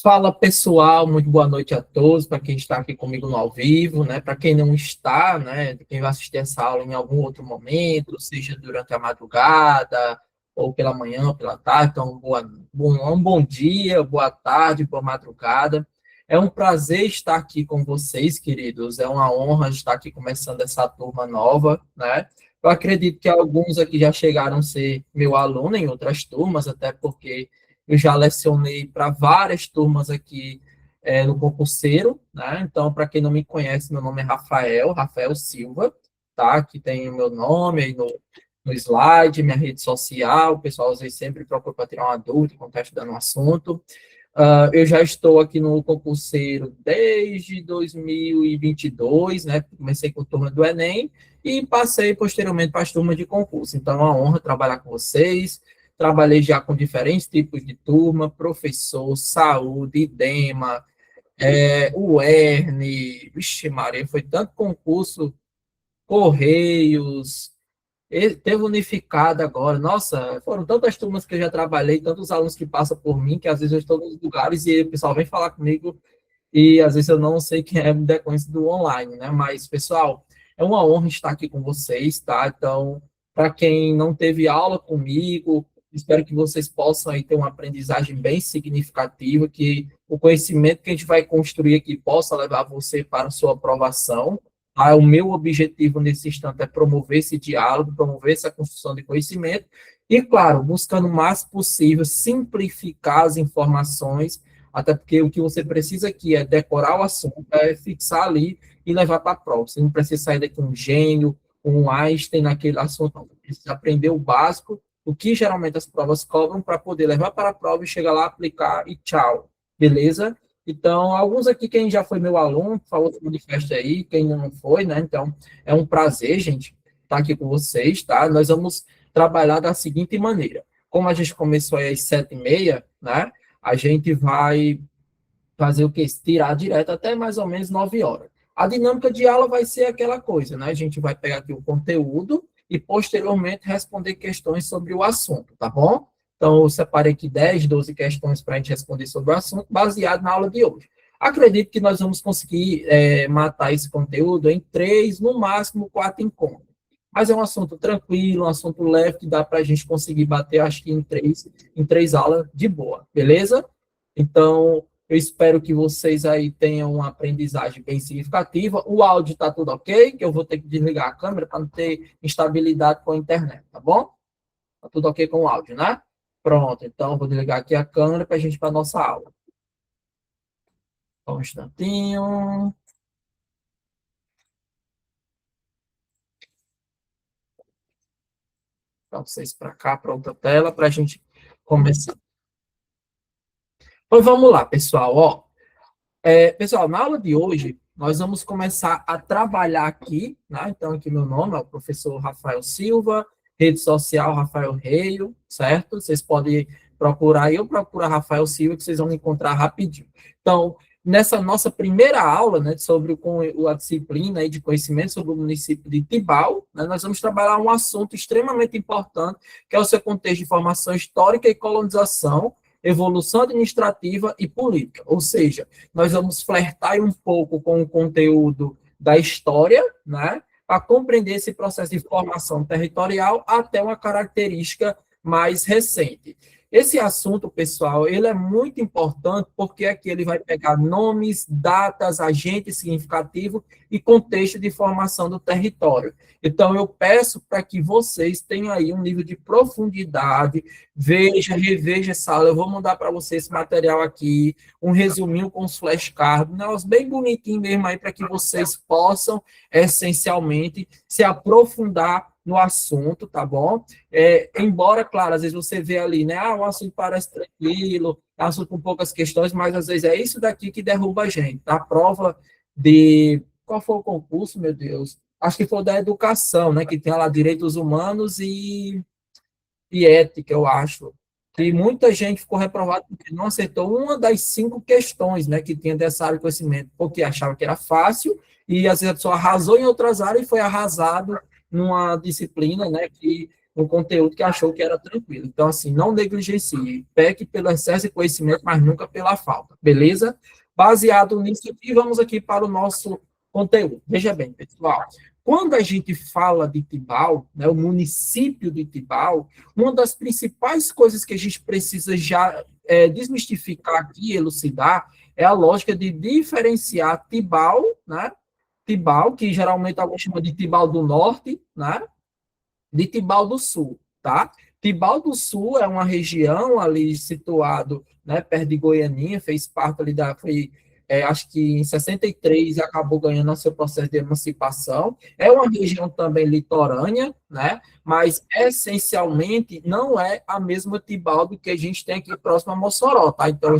Fala pessoal, muito boa noite a todos, para quem está aqui comigo no ao vivo, né? Para quem não está, né? Quem vai assistir essa aula em algum outro momento, seja durante a madrugada, ou pela manhã, ou pela tarde, então um bom dia, boa tarde, boa madrugada. É um prazer estar aqui com vocês, queridos. É uma honra estar aqui começando essa turma nova, né? Eu acredito que alguns aqui já chegaram a ser meu aluno em outras turmas, até porque eu já lecionei para várias turmas aqui no concurseiro, né? Então, para quem não me conhece, meu nome é Rafael Silva, tá? Aqui tem o meu nome aí no slide, minha rede social, o pessoal às vezes sempre procura para tirar uma dúvida quando está estudando um assunto. Eu já estou aqui no concurseiro desde 2022, né? Comecei com a turma do Enem e passei posteriormente para as turmas de concurso. Então, é uma honra trabalhar com vocês. Trabalhei já com diferentes tipos de turma, professor, saúde, IDEMA, UERN, vixe Maria, foi tanto concurso, Correios, teve unificado agora, nossa, foram tantas turmas que eu já trabalhei, tantos alunos que passam por mim, que às vezes eu estou nos lugares e o pessoal vem falar comigo e às vezes eu não sei quem é me decorrência do online, né? Mas, pessoal, é uma honra estar aqui com vocês, tá? Então, para quem não teve aula comigo, espero que vocês possam aí ter uma aprendizagem bem significativa, que o conhecimento que a gente vai construir aqui possa levar você para a sua aprovação. Tá? O meu objetivo nesse instante é promover esse diálogo, promover essa construção de conhecimento e, claro, buscando o mais possível simplificar as informações, até porque o que você precisa aqui é decorar o assunto, é fixar ali e levar para a prova. Você não precisa sair daqui um gênio, um Einstein naquele assunto, não. Você precisa aprender o básico, o que geralmente as provas cobram, para poder levar para a prova e chegar lá, aplicar e tchau. Beleza? Então, alguns aqui, quem já foi meu aluno, falou do manifesto aí, quem não foi, né? Então, é um prazer, gente, estar aqui com vocês, tá? Nós vamos trabalhar da seguinte maneira. Como a gente começou aí às 7h30, né? A gente vai fazer o quê? Tirar direto até mais ou menos 9 horas. A dinâmica de aula vai ser aquela coisa, né? A gente vai pegar aqui o conteúdo e, posteriormente, responder questões sobre o assunto, tá bom? Então, eu separei aqui 10, 12 questões para a gente responder sobre o assunto, baseado na aula de hoje. Acredito que nós vamos conseguir matar esse conteúdo em 3, no máximo 4 encontros. Mas é um assunto tranquilo, um assunto leve, que dá para a gente conseguir bater, acho que em três aulas de boa, beleza? Então, eu espero que vocês aí tenham uma aprendizagem bem significativa. O áudio está tudo ok, que eu vou ter que desligar a câmera para não ter instabilidade com a internet, tá bom? Está tudo ok com o áudio, né? Pronto, então vou desligar aqui a câmera para a gente ir para a nossa aula. Só um instantinho. Para vocês para cá, para outra tela, para a gente começar. Pois vamos lá, pessoal. Ó, pessoal, na aula de hoje, nós vamos começar a trabalhar aqui, né? Então, aqui meu nome é o professor Rafael Silva, rede social Rafael Reio, certo? Vocês podem procurar, eu procuro Rafael Silva, que vocês vão encontrar rapidinho. Então, nessa nossa primeira aula, né, sobre a disciplina aí de conhecimento sobre o município de Tibau, né, nós vamos trabalhar um assunto extremamente importante, que é o seu contexto de formação histórica e colonização, evolução administrativa e política. Ou seja, nós vamos flertar um pouco com o conteúdo da história, né, para compreender esse processo de formação territorial até uma característica mais recente. Esse assunto, pessoal, ele é muito importante porque aqui ele vai pegar nomes, datas, agentes significativos e contexto de formação do território. Então, eu peço para que vocês tenham aí um nível de profundidade, veja, reveja essa aula. Eu vou mandar para vocês esse material aqui, um resuminho com os flashcards, um negócio bem bonitinho mesmo aí, para que vocês possam, essencialmente, se aprofundar no assunto, tá bom? Embora, claro, às vezes você vê ali, né? O assunto parece tranquilo, é um assunto com poucas questões, mas às vezes é isso daqui que derruba a gente. A prova de... Qual foi o concurso, meu Deus? Acho que foi da educação, né? Que tem lá direitos humanos e ética, eu acho. E muita gente ficou reprovada porque não acertou uma das 5 questões, né, que tinha dessa área de conhecimento, porque achava que era fácil, e às vezes a pessoa arrasou em outras áreas e foi arrasado numa disciplina, né, que um conteúdo que achou que era tranquilo. Então, assim, não negligencie, peque pelo excesso de conhecimento, mas nunca pela falta, beleza? Baseado nisso aqui, vamos aqui para o nosso conteúdo. Veja bem, pessoal, quando a gente fala de Tibau, né, o município de Tibau, uma das principais coisas que a gente precisa já desmistificar aqui, elucidar, é a lógica de diferenciar Tibau, né? Tibau, que geralmente alguns chamam de Tibau do Norte, né? De Tibau do Sul, tá? Tibau do Sul é uma região ali situado, né, perto de Goianinha, fez parte ali acho que em 63 acabou ganhando o seu processo de emancipação. É uma região também litorânea, né? Mas essencialmente não é a mesma Tibau do que a gente tem aqui próximo a Mossoró, tá? Então,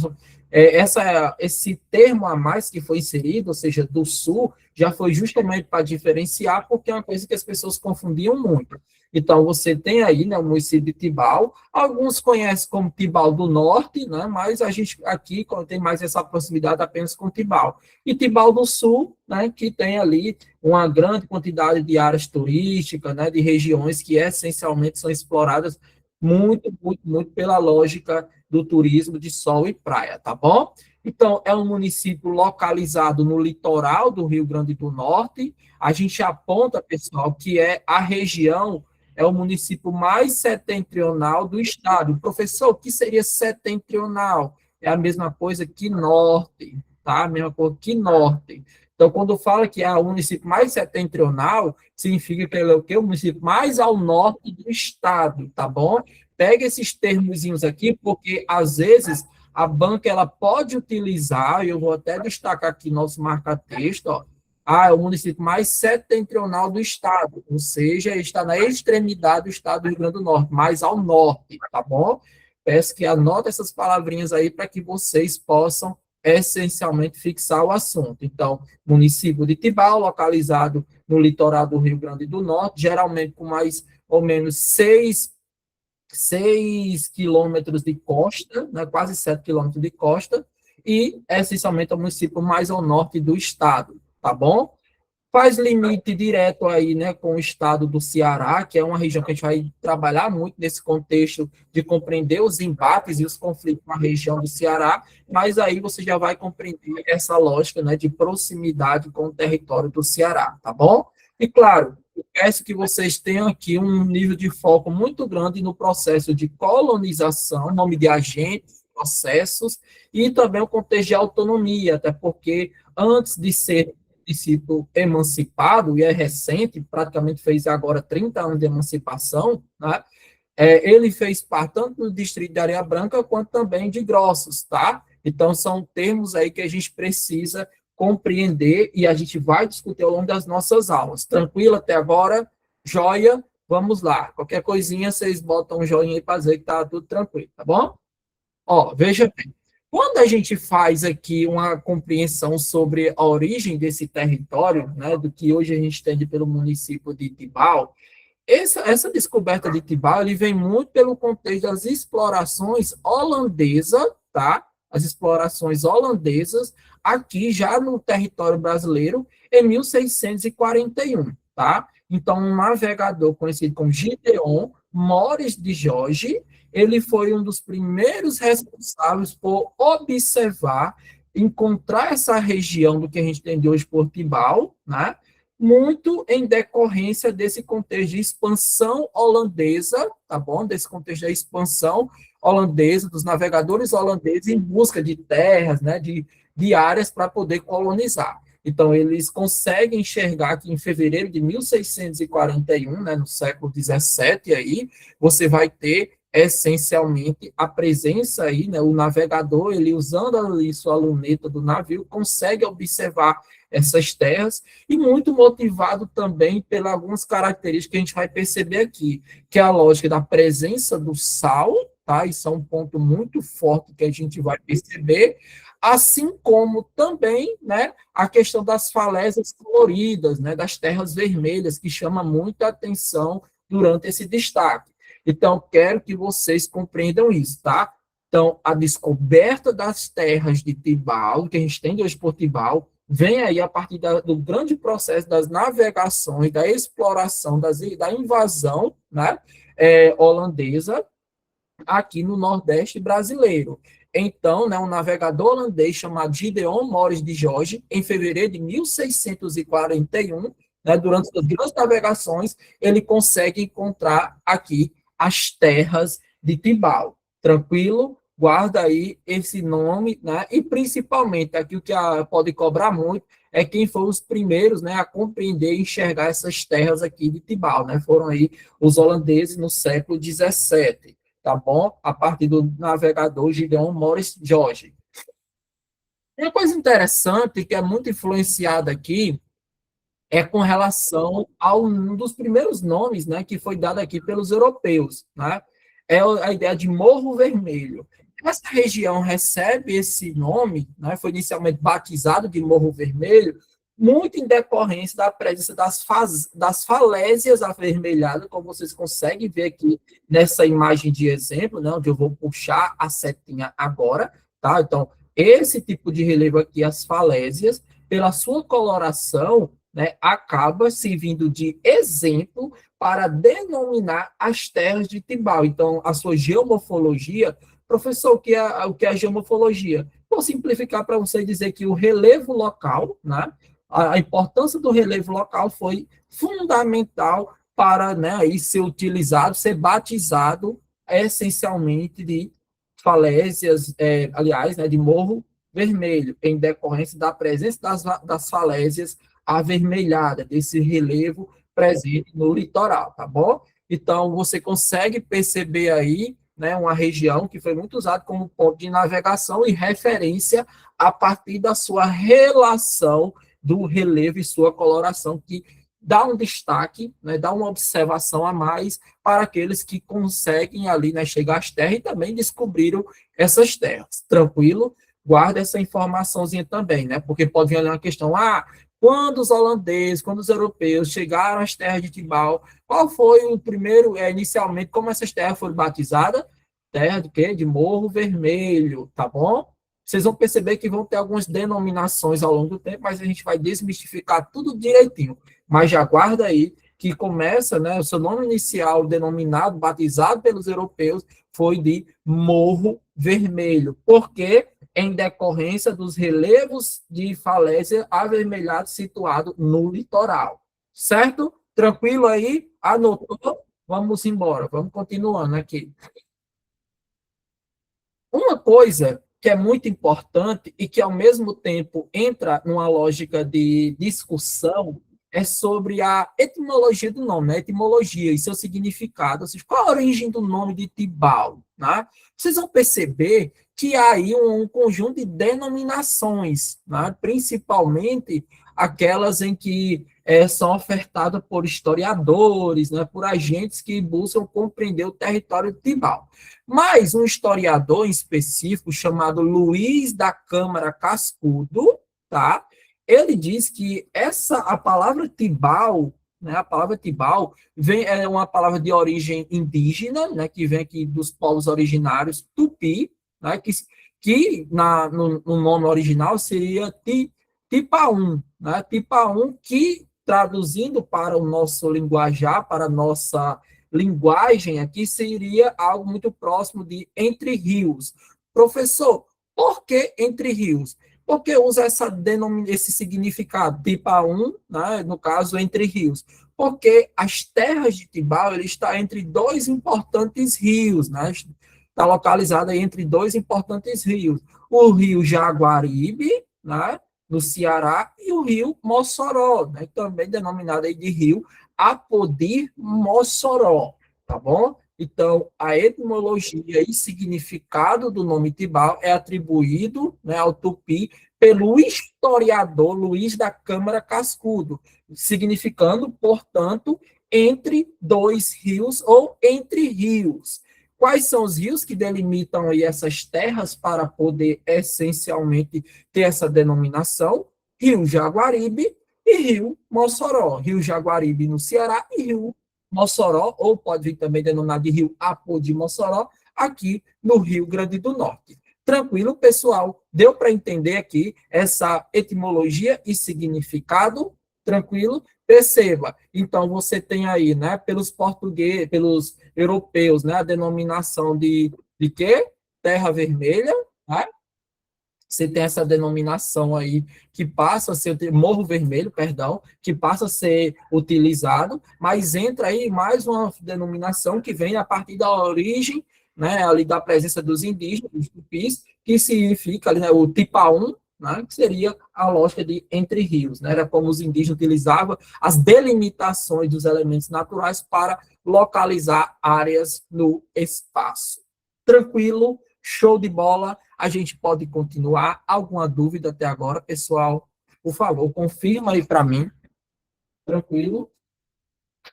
esse termo a mais que foi inserido, ou seja, do Sul, já foi justamente para diferenciar, porque é uma coisa que as pessoas confundiam muito. Então, você tem aí, né, o município de Tibau, alguns conhecem como Tibau do Norte, né, mas a gente aqui tem mais essa proximidade apenas com Tibau. E Tibau do Sul, né, que tem ali uma grande quantidade de áreas turísticas, né, de regiões que essencialmente são exploradas muito, muito, muito pela lógica do turismo de sol e praia, tá bom? Então, é um município localizado no litoral do Rio Grande do Norte. A gente aponta, pessoal, que é a região, é o município mais setentrional do estado. Professor, o que seria setentrional? É a mesma coisa que norte, tá? A mesma coisa que norte. Então, quando fala que é o município mais setentrional, significa que ele é o quê? O município mais ao norte do estado, tá bom? Pega esses termozinhos aqui, porque às vezes a banca ela pode utilizar, eu vou até destacar aqui nosso marca-texto, ó. É o município mais setentrional do estado, ou seja, está na extremidade do estado do Rio Grande do Norte, mais ao norte, tá bom? Peço que anote essas palavrinhas aí para que vocês possam essencialmente fixar o assunto. Então, município de Tibau, localizado no litoral do Rio Grande do Norte, geralmente com mais ou menos 6 quilômetros de costa, né, quase 7 quilômetros de costa, e essencialmente é o município mais ao norte do estado, tá bom? Faz limite direto aí, né, com o estado do Ceará, que é uma região que a gente vai trabalhar muito nesse contexto de compreender os embates e os conflitos na região do Ceará, mas aí você já vai compreender essa lógica, né, de proximidade com o território do Ceará, tá bom? E claro, eu peço que vocês tenham aqui um nível de foco muito grande no processo de colonização, nome de agentes, processos, e também o contexto de autonomia, até porque antes de ser município emancipado, e é recente, praticamente fez agora 30 anos de emancipação, né? Ele fez parte tanto do distrito de Areia Branca quanto também de Grossos, tá? Então, são termos aí que a gente precisa compreender e a gente vai discutir ao longo das nossas aulas. Tranquilo até agora? Joia? Vamos lá. Qualquer coisinha, vocês botam um joinha aí para dizer que tá tudo tranquilo, tá bom? Ó, veja bem. Quando a gente faz aqui uma compreensão sobre a origem desse território, né, do que hoje a gente entende pelo município de Tibau, essa descoberta de Tibau ele vem muito pelo contexto das explorações holandesas, tá? As explorações holandesas aqui já no território brasileiro em 1641, tá? Então, um navegador conhecido como Gideon Mores de Jorge, ele foi um dos primeiros responsáveis por observar, encontrar essa região do que a gente entende hoje por Tibau, né? Muito em decorrência desse contexto de expansão holandesa, tá bom? Desse contexto da expansão holandesa, dos navegadores holandeses em busca de terras, né, de áreas para poder colonizar. Então, eles conseguem enxergar que em fevereiro de 1641, né, no século XVII, aí, você vai ter essencialmente a presença aí, né, o navegador, ele usando ali sua luneta do navio, consegue observar essas terras, e muito motivado também pelas algumas características que a gente vai perceber aqui, que é a lógica da presença do sal, tá? Isso é um ponto muito forte que a gente vai perceber, assim como também, né, a questão das falésias coloridas, né, das terras vermelhas, que chama muita atenção durante esse destaque. Então, quero que vocês compreendam isso, tá? Então, a descoberta das terras de Tibau, que a gente tem hoje por Tibau, vem aí a partir do grande processo das navegações, da exploração, da invasão, né? holandesa aqui no Nordeste brasileiro. Então, né, um navegador holandês chamado Gideon Mores de Jorge, em fevereiro de 1641, né, durante suas grandes navegações, ele consegue encontrar aqui as terras de Tibau. Tranquilo? Guarda aí esse nome, né? E principalmente aqui o que pode cobrar muito é quem foram os primeiros, né, a compreender e enxergar essas terras aqui de Tibau, né? Foram aí os holandeses no século XVII, tá bom? A partir do navegador Gideon Morris George. Uma coisa interessante que é muito influenciada aqui é com relação a um dos primeiros nomes, né, que foi dado aqui pelos europeus, né? É a ideia de Morro Vermelho. Essa região recebe esse nome, né, foi inicialmente batizado de Morro Vermelho, muito em decorrência da presença das falésias avermelhadas, como vocês conseguem ver aqui nessa imagem de exemplo, né, onde eu vou puxar a setinha agora, tá? Então, esse tipo de relevo aqui, as falésias, pela sua coloração, né, acaba servindo de exemplo para denominar as terras de Tibau. Então, a sua geomorfologia, professor, o que é a geomorfologia? Vou simplificar para você dizer que o relevo local, né, a importância do relevo local foi fundamental para, né, aí ser utilizado, ser batizado essencialmente de falésias, aliás, né, de Morro Vermelho, em decorrência da presença das falésias avermelhada, desse relevo presente no litoral, tá bom? Então, você consegue perceber aí, né, uma região que foi muito usada como ponto de navegação e referência a partir da sua relação do relevo e sua coloração, que dá um destaque, né, dá uma observação a mais para aqueles que conseguem ali, né, chegar às terras e também descobriram essas terras. Tranquilo? Guarda essa informaçãozinha também, né? Porque pode vir ali uma questão, quando os holandeses, quando os europeus chegaram às terras de Tibau, qual foi o primeiro, inicialmente, como essas terras foram batizadas? Terra de quê? De Morro Vermelho, tá bom? Vocês vão perceber que vão ter algumas denominações ao longo do tempo, mas a gente vai desmistificar tudo direitinho. Mas já guarda aí que começa, né, o seu nome inicial denominado, batizado pelos europeus, foi de Morro Vermelho. Por quê? Em decorrência dos relevos de falésia avermelhados situados no litoral. Certo? Tranquilo aí? Anotou? Vamos embora, vamos continuando aqui. Uma coisa que é muito importante e que, ao mesmo tempo, entra numa lógica de discussão é sobre a etimologia do nome, né? Etimologia e seu significado, ou seja, qual a origem do nome de Tibau, né? Vocês vão perceber que há aí um conjunto de denominações, né? Principalmente aquelas em que são ofertadas por historiadores, né? Por agentes que buscam compreender o território de Tibau. Mas um historiador em específico, chamado Luiz da Câmara Cascudo, tá? Ele diz que a palavra Tibau, né, a palavra Tibau é uma palavra de origem indígena, né, que vem aqui dos povos originários Tupi, né, no nome original seria Tipaum, né, Tipaum, que traduzindo para o nosso linguajar, para a nossa linguagem aqui, seria algo muito próximo de entre rios. Professor, por que entre rios? Porque usa esse significado, Tipaum, né, no caso, entre rios. Porque as terras de Tibau, ele está entre dois importantes rios, né? Está localizada entre dois importantes rios. O rio Jaguaribe, né, no Ceará, e o rio Mossoró, né, também denominado aí de rio Apodi-Mossoró, tá bom? Então, a etimologia e significado do nome Tibau é atribuído, né, ao Tupi pelo historiador Luiz da Câmara Cascudo, significando, portanto, entre dois rios ou entre rios. Quais são os rios que delimitam aí essas terras para poder essencialmente ter essa denominação? Rio Jaguaribe e Rio Mossoró. Rio Jaguaribe no Ceará e Rio Mossoró, ou pode vir também denominado de Rio Apodi Mossoró, aqui no Rio Grande do Norte. Tranquilo, pessoal? Deu para entender aqui essa etimologia e significado? Tranquilo? Perceba. Então, você tem aí, né, pelos portugueses, pelos europeus, né, a denominação de quê? Terra Vermelha, né? Você tem essa denominação aí que passa a ser Morro Vermelho, perdão, que passa a ser utilizado, mas entra aí mais uma denominação que vem a partir da origem, né, ali da presença dos indígenas, dos tupis, que significa ali, né, o Tipaum, né, que seria a lógica de entre rios, né, era como os indígenas utilizavam as delimitações dos elementos naturais para localizar áreas no espaço. Tranquilo? Show de bola. A gente pode continuar. Alguma dúvida até agora, pessoal? Por favor, confirma aí para mim. Tranquilo?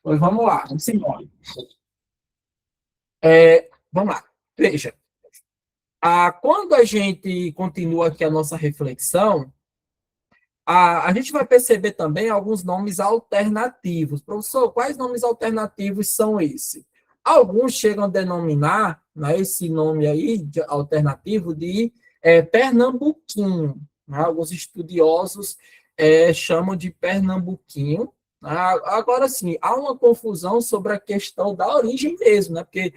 Pois vamos lá, vamos embora. Vamos lá. Veja, quando a gente continua aqui a nossa reflexão, a gente vai perceber também alguns nomes alternativos. Professor, quais nomes alternativos são esses? Alguns chegam a denominar, né, esse nome aí alternativo de pernambuquinho. Né? Alguns estudiosos chamam de pernambuquinho. Né? Agora, sim, há uma confusão sobre a questão da origem mesmo, né? Porque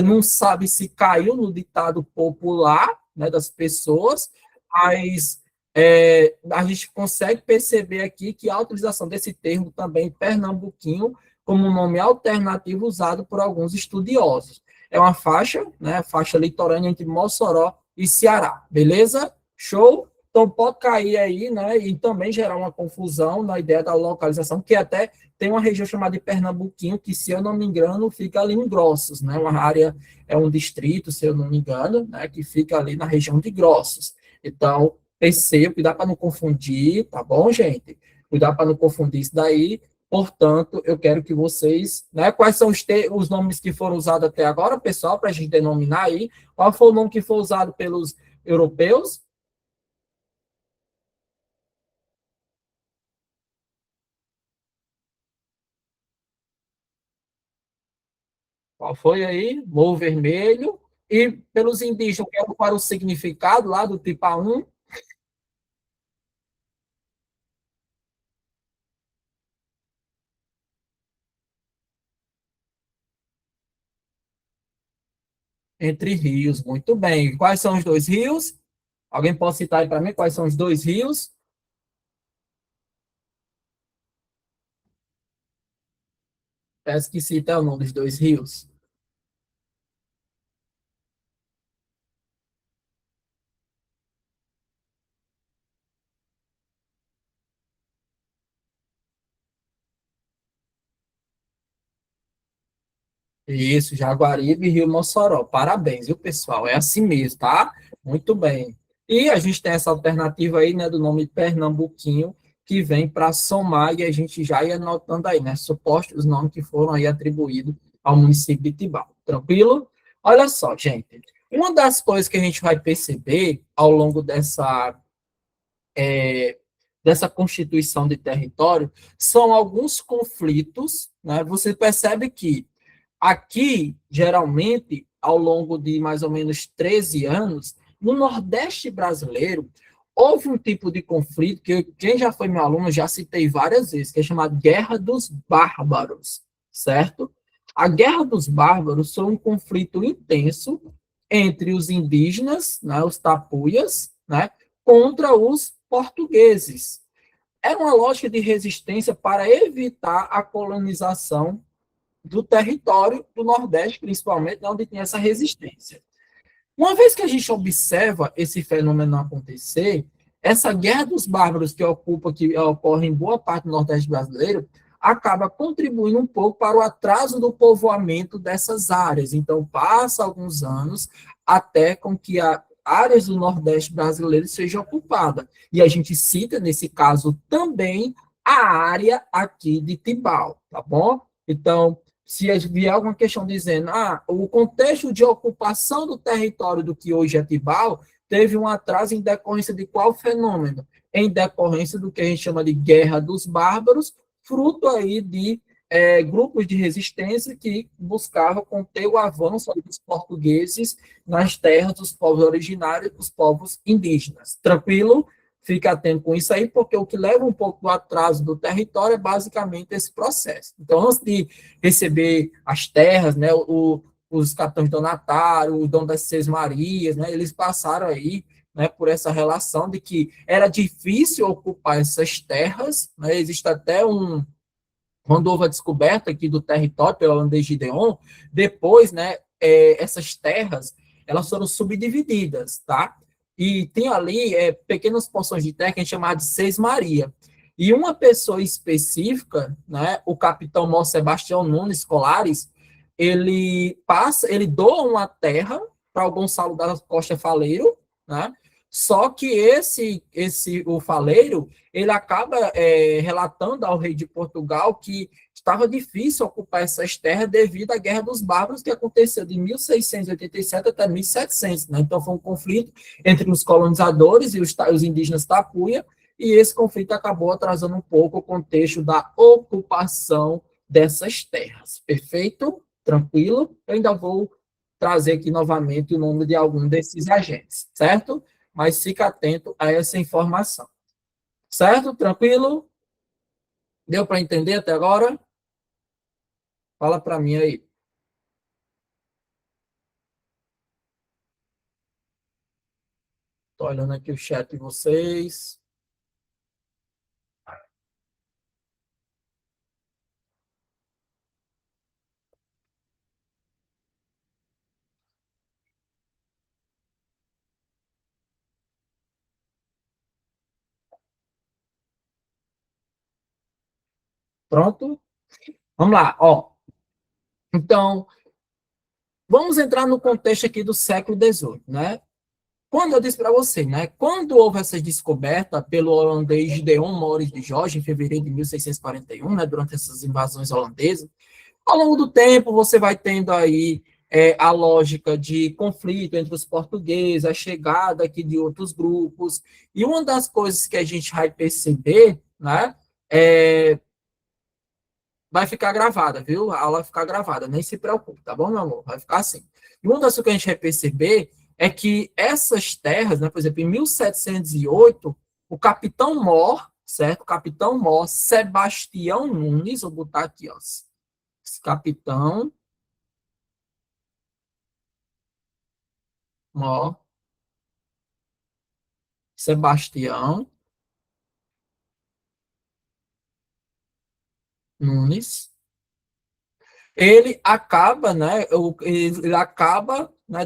não sabe se caiu no ditado popular, né, das pessoas, mas a gente consegue perceber aqui que a utilização desse termo também, pernambuquinho, como um nome alternativo usado por alguns estudiosos. É uma faixa, né, faixa litorânea entre Mossoró e Ceará, beleza? Show? Então pode cair aí, né, e também gerar uma confusão na ideia da localização, que até tem uma região chamada de Pernambuquinho, que, se eu não me engano, fica ali em Grossos, né, uma área, é um distrito, se eu não me engano, né, que fica ali na região de Grossos. Então, perceba, cuidar para não confundir, tá bom, gente? Cuidar para não confundir isso daí. Portanto, eu quero que vocês, né? Quais são os nomes que foram usados até agora, pessoal, para a gente denominar aí? Qual foi o nome que foi usado pelos europeus? Qual foi aí? Morro Vermelho. E pelos indígenas, qual era o significado lá do Tipa 1? Entre rios, muito bem. Quais são os dois rios? Alguém pode citar aí para mim quais são os dois rios? Peço que cita o nome dos dois rios. Isso, Jaguaribe e Rio Mossoró. Parabéns, viu, pessoal? É assim mesmo, tá? Muito bem. E a gente tem essa alternativa aí, né, do nome Pernambuquinho, que vem para somar, e a gente já ia anotando aí, né, supostos nomes que foram aí atribuídos ao município de Tibau. Tranquilo? Olha só, gente. Uma das coisas que a gente vai perceber ao longo dessa constituição de território são alguns conflitos, né? Você percebe que aqui, geralmente, ao longo de mais ou menos 13 anos, no Nordeste brasileiro, houve um tipo de conflito que quem já foi meu aluno já citei várias vezes, que é chamado Guerra dos Bárbaros, certo? A Guerra dos Bárbaros foi um conflito intenso entre os indígenas, né, os tapuias, né, contra os portugueses. Era uma lógica de resistência para evitar a colonização do território do Nordeste, principalmente, onde tem essa resistência. Uma vez que a gente observa esse fenômeno acontecer, essa guerra dos bárbaros que ocorre em boa parte do Nordeste brasileiro, acaba contribuindo um pouco para o atraso do povoamento dessas áreas. Então, passa alguns anos até com que áreas do Nordeste brasileiro sejam ocupadas. E a gente cita, nesse caso, também a área aqui de Tibau, tá bom? Então, se vier alguma questão dizendo, o contexto de ocupação do território do que hoje é Tibau teve um atraso em decorrência de qual fenômeno? Em decorrência do que a gente chama de Guerra dos Bárbaros, fruto aí de grupos de resistência que buscavam conter o avanço dos portugueses nas terras dos povos originários, dos povos indígenas. Tranquilo? fique atento com isso aí, porque o que leva um pouco do atraso do território é basicamente esse processo. Então, antes de receber as terras, né, os capitães donatários, o Dom das Seis Marias, né, eles passaram aí, né, por essa relação de que era difícil ocupar essas terras, né, existe até quando houve a descoberta aqui do território pelo holandês Gideon, depois, né, essas terras, elas foram subdivididas, tá? E tem ali pequenas porções de terra que a gente chamava de Seis Maria. E uma pessoa específica, né, o capitão Mó Sebastião Nunes Colares, ele doa uma terra para o Gonçalo da Costa Faleiro, né? Só que o Faleiro, ele acaba relatando ao rei de Portugal que estava difícil ocupar essas terras devido à Guerra dos Bárbaros, que aconteceu de 1687 até 1700, né? Então foi um conflito entre os colonizadores e os indígenas Tapuia, e esse conflito acabou atrasando um pouco o contexto da ocupação dessas terras. Perfeito? Tranquilo? Eu ainda vou trazer aqui novamente o nome de algum desses agentes, certo? Mas fica atento a essa informação. Certo? Tranquilo? Deu para entender até agora? Fala para mim aí. Estou olhando aqui o chat de vocês. Pronto? Vamos lá, ó. Então, vamos entrar no contexto aqui do século XVIII, né? Quando eu disse para você, né? Quando houve essa descoberta pelo holandês Gideon Maurice de Jorge, em fevereiro de 1641, né? Durante essas invasões holandesas, ao longo do tempo, você vai tendo aí a lógica de conflito entre os portugueses, a chegada aqui de outros grupos, e uma das coisas que a gente vai perceber, né, vai ficar gravada, viu? A aula vai ficar gravada, nem se preocupe, tá bom, meu amor? Vai ficar assim. E uma das coisas que a gente vai perceber é que essas terras, né, por exemplo, em 1708, o capitão Mor, certo? O capitão Mor Sebastião Nunes, vou botar aqui, ó, capitão Mor Sebastião Nunes, ele acaba, né,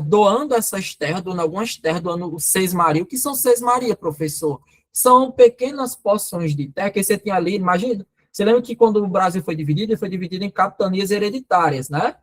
doando essas terras, doando algumas terras, doando os Seis Maria. O que são Seis Maria, professor? São pequenas porções de terra que você tem ali, imagina, você lembra que quando o Brasil foi dividido, ele foi dividido em capitanias hereditárias, né?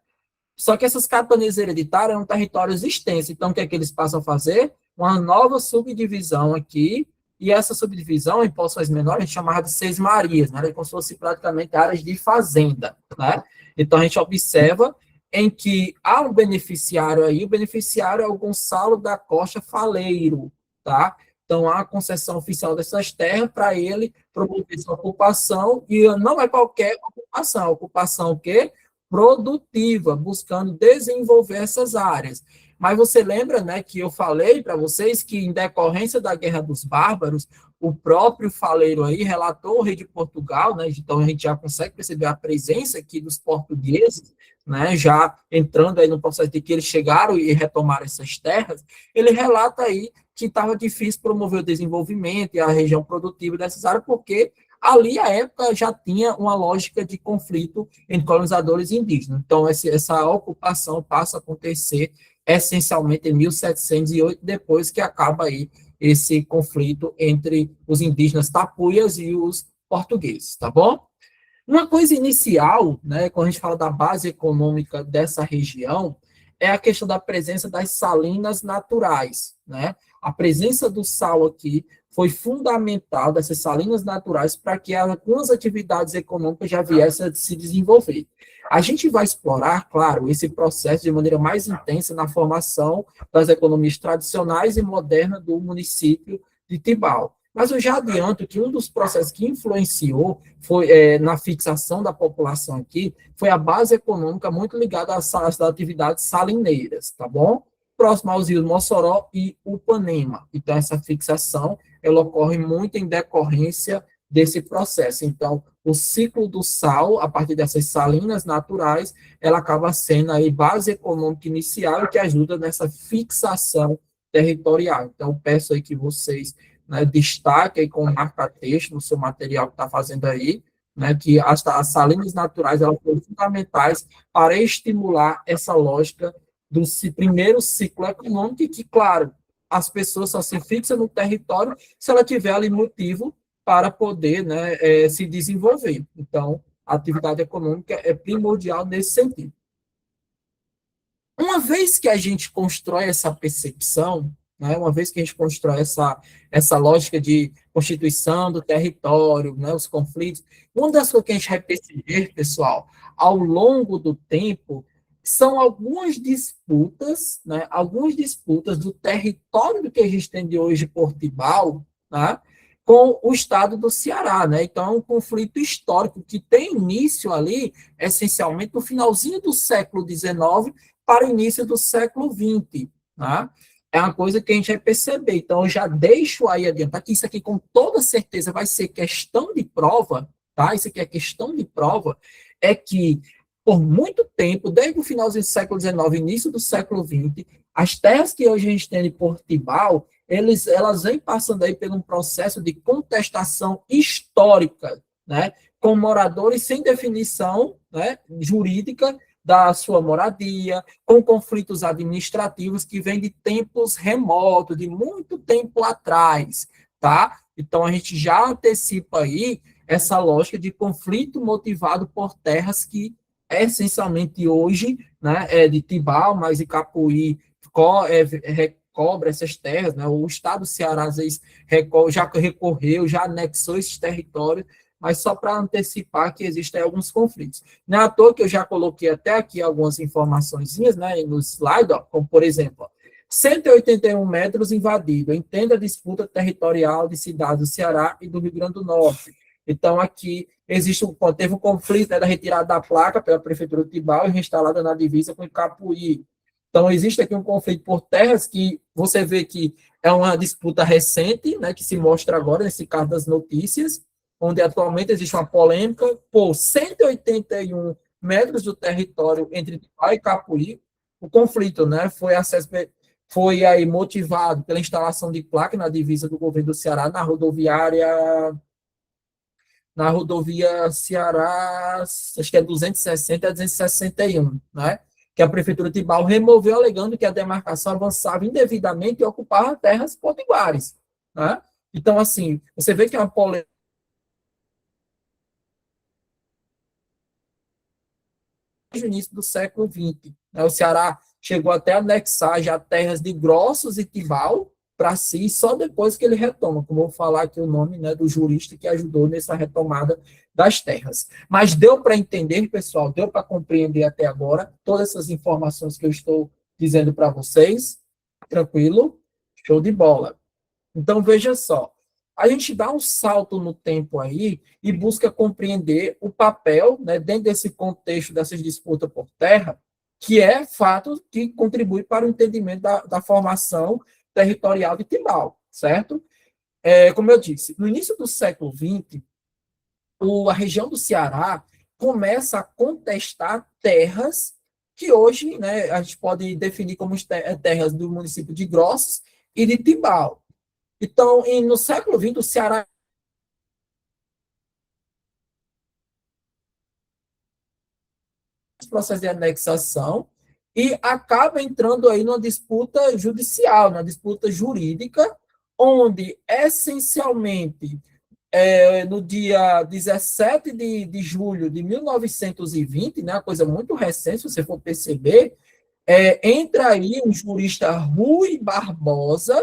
Só que essas capitanias hereditárias eram territórios extensos. Então, o que é que eles passam a fazer? Uma nova subdivisão aqui, e essa subdivisão, em porções menores, a gente chamava de Seis Marias, né? Como se fosse praticamente áreas de fazenda, né? Então, a gente observa em que há um beneficiário aí, o beneficiário é o Gonçalo da Costa Faleiro, tá? Então, há a concessão oficial dessas terras para ele promover essa ocupação, e não é qualquer ocupação, a ocupação o quê? Produtiva, buscando desenvolver essas áreas. Mas você lembra, né, que eu falei para vocês que, em decorrência da Guerra dos Bárbaros, o próprio Faleiro aí relatou o rei de Portugal, né, então a gente já consegue perceber a presença aqui dos portugueses, né, já entrando aí no processo de que eles chegaram e retomaram essas terras, ele relata aí que estava difícil promover o desenvolvimento e a região produtiva dessas áreas, porque ali, à época, já tinha uma lógica de conflito entre colonizadores e indígenas. Então, essa ocupação passa a acontecer essencialmente em 1708, depois que acaba aí esse conflito entre os indígenas tapuias e os portugueses, tá bom? Uma coisa inicial, né, quando a gente fala da base econômica dessa região, é a questão da presença das salinas naturais, né? A presença do sal aqui foi fundamental, dessas salinas naturais, para que algumas atividades econômicas já viessem a se desenvolver. A gente vai explorar, claro, esse processo de maneira mais intensa na formação das economias tradicionais e modernas do município de Tibau. Mas eu já adianto que um dos processos que influenciou foi na fixação da população aqui, foi a base econômica muito ligada às atividades salineiras, tá bom? Próximo aos rios Mossoró e Upanema. Então, essa fixação ela ocorre muito em decorrência desse processo. Então, o ciclo do sal, a partir dessas salinas naturais, ela acaba sendo aí base econômica inicial que ajuda nessa fixação territorial. Então, peço aí que vocês, né, destaquem aí com marca-texto no seu material que está fazendo aí, né, que as salinas naturais elas são fundamentais para estimular essa lógica do primeiro ciclo econômico, e que, claro, as pessoas só se fixam no território se ela tiver ali motivo para poder, né, se desenvolver. Então, a atividade econômica é primordial nesse sentido. Uma vez que a gente constrói essa percepção, né, uma vez que a gente constrói essa lógica de constituição do território, né, os conflitos, uma das coisas que a gente vai perceber, pessoal, ao longo do tempo, são algumas disputas do território que a gente tem de hoje, Portugal, né, com o estado do Ceará, né? Então, é um conflito histórico que tem início ali, essencialmente, no finalzinho do século XIX para o início do século XX, né? É uma coisa que a gente vai perceber. Então, eu já deixo aí adiantar que isso aqui, com toda certeza, vai ser questão de prova, tá? Isso aqui é questão de prova, é que, por muito tempo, desde o finalzinho do século XIX, início do século XX, as terras que hoje a gente tem de Portugal, elas vêm passando aí por um processo de contestação histórica, né? Com moradores sem definição, né, jurídica da sua moradia, com conflitos administrativos que vêm de tempos remotos, de muito tempo atrás, tá? Então, a gente já antecipa aí essa lógica de conflito motivado por terras que, essencialmente hoje, né, é de Tibau, mas Icapuí recobre essas terras, né? O Estado do Ceará, às vezes, já recorreu, já anexou esses territórios, mas só para antecipar que existem alguns conflitos. Não é à toa que eu já coloquei até aqui algumas informações, né, no slide, ó, como, por exemplo, ó, 181 metros invadido, entenda a disputa territorial de cidades do Ceará e do Rio Grande do Norte. Então, aqui teve um conflito, né, da retirada da placa pela Prefeitura de Tibau e reinstalada na divisa com Icapuí. Então, existe aqui um conflito por terras que você vê que é uma disputa recente, né, que se mostra agora, nesse caso das notícias, onde atualmente existe uma polêmica por 181 metros do território entre Tibau e Capuí. O conflito, né, foi aí motivado pela instalação de placa na divisa do governo do Ceará na rodovia Ceará, acho que é 260 a 261, né? Que a Prefeitura de Tibau removeu, alegando que a demarcação avançava indevidamente e ocupava terras potiguares, né? Então, assim, você vê que é uma polêmica no início do século XX. Né? O Ceará chegou até a anexar já terras de Grossos e Tibau para si, só depois que ele retoma, como eu vou falar aqui o nome, né, do jurista que ajudou nessa retomada das terras. Mas deu para entender, pessoal, deu para compreender até agora todas essas informações que eu estou dizendo para vocês? Tranquilo? Show de bola. Então, veja só, a gente dá um salto no tempo aí e busca compreender o papel, né, dentro desse contexto dessas disputas por terra, que é fato que contribui para o entendimento da formação territorial de Tibau, certo? Como eu disse, no início do século XX, a região do Ceará começa a contestar terras que hoje, né, a gente pode definir como terras do município de Grossos e de Tibau. Então, no século XX, o Ceará processo de anexação e acaba entrando aí numa disputa judicial, numa disputa jurídica, onde, essencialmente, no dia 17 de julho de 1920, né, uma coisa muito recente, se você for perceber, entra aí um jurista Rui Barbosa,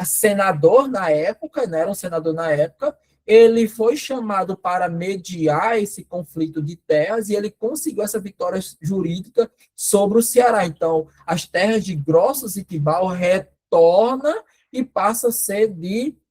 senador na época, né, era um senador na época, ele foi chamado para mediar esse conflito de terras e ele conseguiu essa vitória jurídica sobre o Ceará. Então, as terras de Grossos e Tibau retornam e passa a ser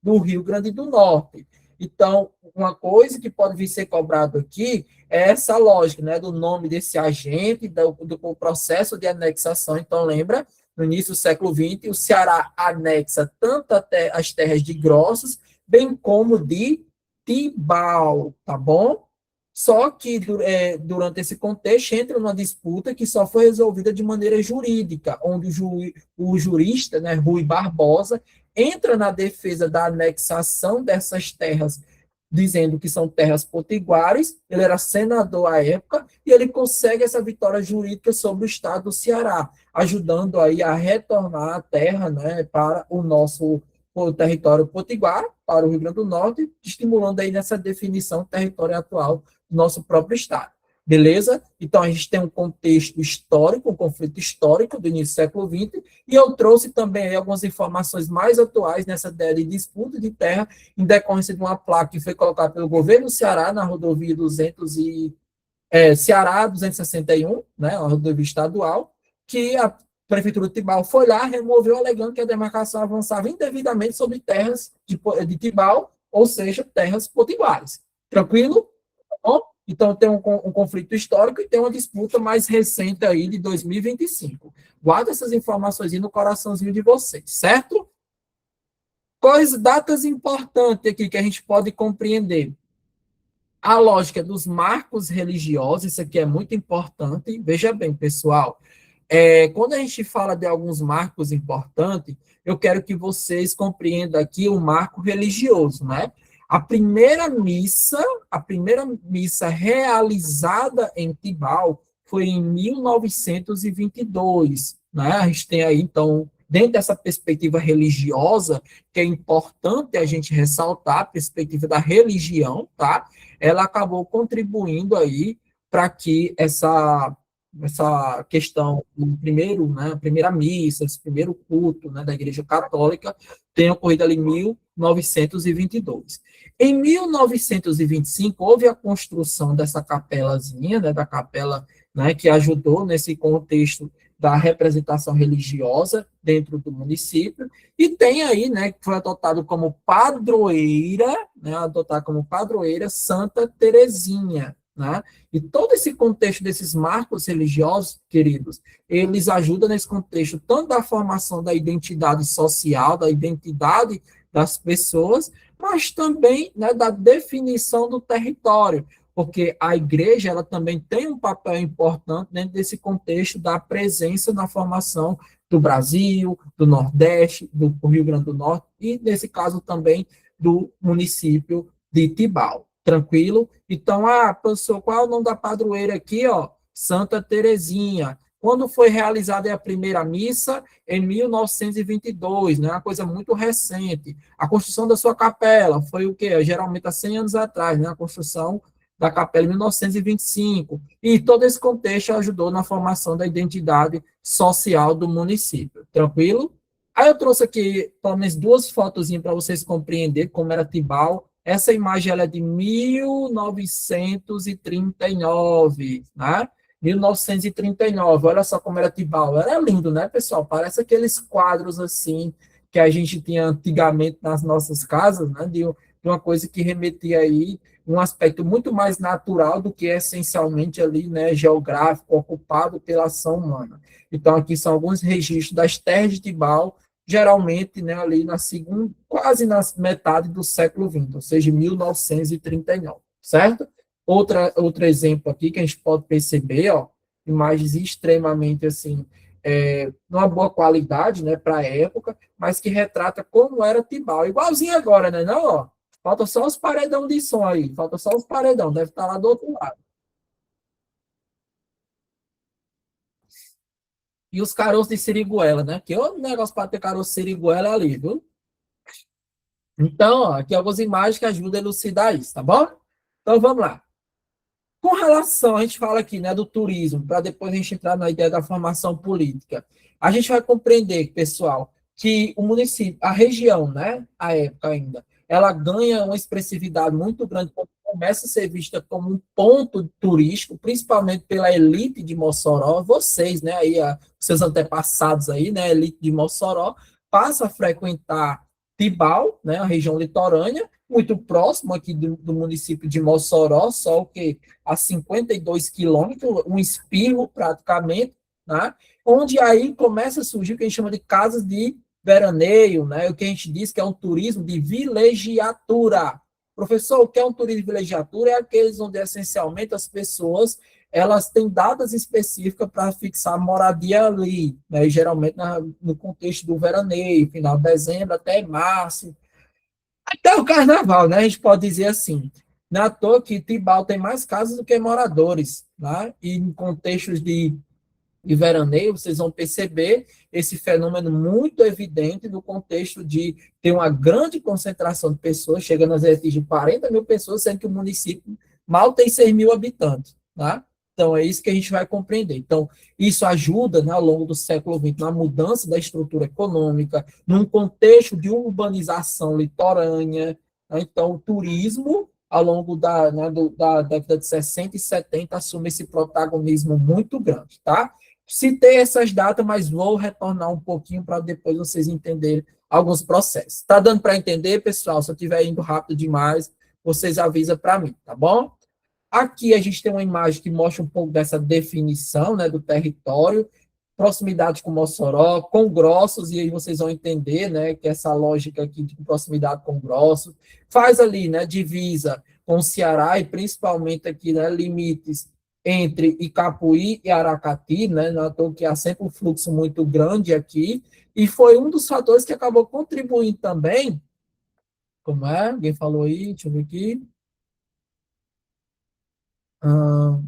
do Rio Grande do Norte. Então, uma coisa que pode vir ser cobrado aqui é essa lógica, né, do nome desse agente, do processo de anexação. Então, lembra, no início do século XX, o Ceará anexa tanto até as terras de Grossos, bem como de Tibau, tá bom? Só que durante esse contexto entra uma disputa que só foi resolvida de maneira jurídica, onde o jurista, né, Rui Barbosa, entra na defesa da anexação dessas terras, dizendo que são terras potiguares. Ele era senador à época e ele consegue essa vitória jurídica sobre o estado do Ceará, ajudando aí a retornar a terra, né, para o território potiguar, para o Rio Grande do Norte, estimulando aí nessa definição territorial atual do nosso próprio estado. Beleza? Então, a gente tem um contexto histórico, um conflito histórico do início do século XX, e eu trouxe também algumas informações mais atuais nessa ideia de disputa de terra, em decorrência de uma placa que foi colocada pelo governo do Ceará na rodovia Ceará 261, né, uma rodovia estadual, que a Prefeitura de Tibau foi lá, removeu, alegando que a demarcação avançava indevidamente sobre terras de Tibau, ou seja, terras potiguares. Tranquilo? Bom, então tem um conflito histórico e tem uma disputa mais recente aí de 2025. Guarda essas informações aí no coraçãozinho de vocês, certo? Datas importantes aqui que a gente pode compreender. A lógica dos marcos religiosos, isso aqui é muito importante. Veja bem, pessoal, quando a gente fala de alguns marcos importantes, eu quero que vocês compreendam aqui o marco religioso, né? A primeira missa realizada em Tibau foi em 1922, né? A gente tem aí, então, dentro dessa perspectiva religiosa, que é importante a gente ressaltar, a perspectiva da religião, tá? Ela acabou contribuindo aí para que essa questão do primeiro, né, a primeira missa, esse primeiro culto, né, da Igreja Católica tenha ocorrido ali em 1922. Em 1925 houve a construção dessa capelazinha, né, da capela, né, que ajudou nesse contexto da representação religiosa dentro do município, e tem aí, né, que foi adotado como padroeira, né, Santa Terezinha, né? E todo esse contexto desses marcos religiosos, queridos, eles ajudam nesse contexto tanto da formação da identidade social, da identidade das pessoas, mas também, né, da definição do território, porque a igreja ela também tem um papel importante dentro desse contexto da presença na formação do Brasil, do Nordeste, do Rio Grande do Norte e, nesse caso, também do município de Tibau. Tranquilo? Então, professor, qual é o nome da padroeira aqui? Ó? Santa Terezinha. Quando foi realizada a primeira missa? Em 1922, né? Uma coisa muito recente. A construção da sua capela foi o quê? Geralmente há 100 anos atrás, né? A construção da capela em 1925. E todo esse contexto ajudou na formação da identidade social do município. Tranquilo? Aí eu trouxe aqui, pelo menos, duas fotos para vocês compreenderem como era Tibau. Essa imagem ela é de 1939, né? 1939, olha só como era Tibau. Era lindo, né, pessoal? Parece aqueles quadros assim que a gente tinha antigamente nas nossas casas, né? De uma coisa que remetia aí um aspecto muito mais natural do que essencialmente ali, né, geográfico, ocupado pela ação humana. Então, aqui são alguns registros das terras de Tibau, geralmente, né, ali quase na metade do século XX, ou seja, 1939, certo? Outro exemplo aqui que a gente pode perceber, ó, imagens extremamente assim, numa boa qualidade, né, para a época, mas que retrata como era Tibau, igualzinho agora, né, não, ó? Falta só os paredão de som aí, falta só os paredão, deve estar lá do outro lado. E os caroços de siriguela, né? Que o negócio para ter caroço de siriguela ali, viu? Então, ó, aqui algumas imagens que ajudam a elucidar isso, tá bom? Então, vamos lá. Com relação, a gente fala aqui, né, do turismo, para depois a gente entrar na ideia da formação política. A gente vai compreender, pessoal, que o município, a região, né, a época ainda, ela ganha uma expressividade muito grande quando começa a ser vista como um ponto turístico, principalmente pela elite de Mossoró, vocês, né, aí, seus antepassados aí, né, a elite de Mossoró, passa a frequentar Tibau, né, a região litorânea, muito próximo aqui do município de Mossoró, só o que a 52 quilômetros, um espirro praticamente, né? Onde aí começa a surgir o que a gente chama de casas de veraneio, né? O que a gente diz que é um turismo de vilegiatura. Professor, o que é um turismo de vilegiatura? É aqueles onde, essencialmente, as pessoas elas têm datas específicas para fixar a moradia ali, né? E geralmente no contexto do veraneio, final de dezembro até março, até o carnaval, né? A gente pode dizer assim. Não é à toa que Tibau tem mais casas do que moradores, né? E em contextos de veraneio, vocês vão perceber esse fenômeno muito evidente no contexto de ter uma grande concentração de pessoas, chegando às vezes de 40 mil pessoas, sendo que o município mal tem 6 mil habitantes. Tá? Então, é isso que a gente vai compreender. Então, isso ajuda, né, ao longo do século XX, na mudança da estrutura econômica, num contexto de urbanização litorânea. Né? Então, o turismo, ao longo da década de 60 e 70, assume esse protagonismo muito grande. Tá? Citei essas datas, mas vou retornar um pouquinho para depois vocês entenderem alguns processos. Está dando para entender, pessoal? Se eu estiver indo rápido demais, vocês avisam para mim, tá bom? Aqui a gente tem uma imagem que mostra um pouco dessa definição, né, do território, proximidade com Mossoró, com Grossos, e aí vocês vão entender, né, que essa lógica aqui de proximidade com Grossos faz ali, né, divisa com o Ceará e principalmente aqui, né, limites entre Icapuí e Aracati, né, notou que há sempre um fluxo muito grande aqui, e foi um dos fatores que acabou contribuindo também, como é? Alguém falou aí? Deixa eu ver aqui. Ah,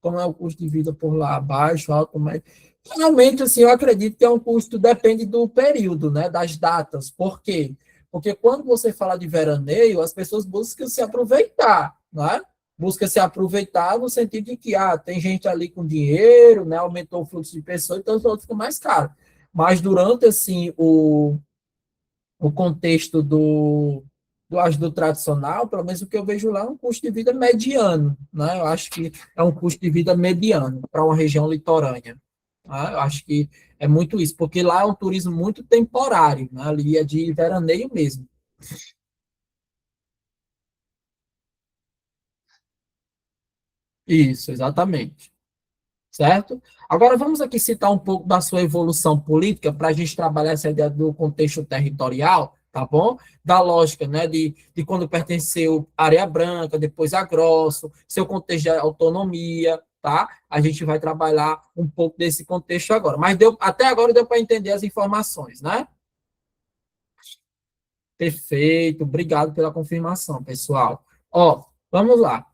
como é o custo de vida por lá, baixo, alto, médio. Realmente, assim, eu acredito que é um custo, depende do período, né, das datas. Por quê? Porque quando você fala de veraneio, as pessoas buscam se aproveitar, né? Busca se aproveitar no sentido de que, tem gente ali com dinheiro, né, aumentou o fluxo de pessoas, então os outros ficam mais caros. Mas durante, assim, o contexto do tradicional, pelo menos o que eu vejo lá é um custo de vida mediano, né? Eu acho que é um custo de vida mediano para uma região litorânea. Né? Eu acho que é muito isso, porque lá é um turismo muito temporário, né? Ali é de veraneio mesmo. Isso, exatamente. Certo? Agora vamos aqui citar um pouco da sua evolução política para a gente trabalhar essa ideia do contexto territorial, tá bom? Da lógica, né, de quando pertenceu à Areia Branca, depois a Grosso, seu contexto de autonomia, tá? A gente vai trabalhar um pouco desse contexto agora. Mas até agora deu para entender as informações, né? Perfeito, obrigado pela confirmação, pessoal. Ó, vamos lá.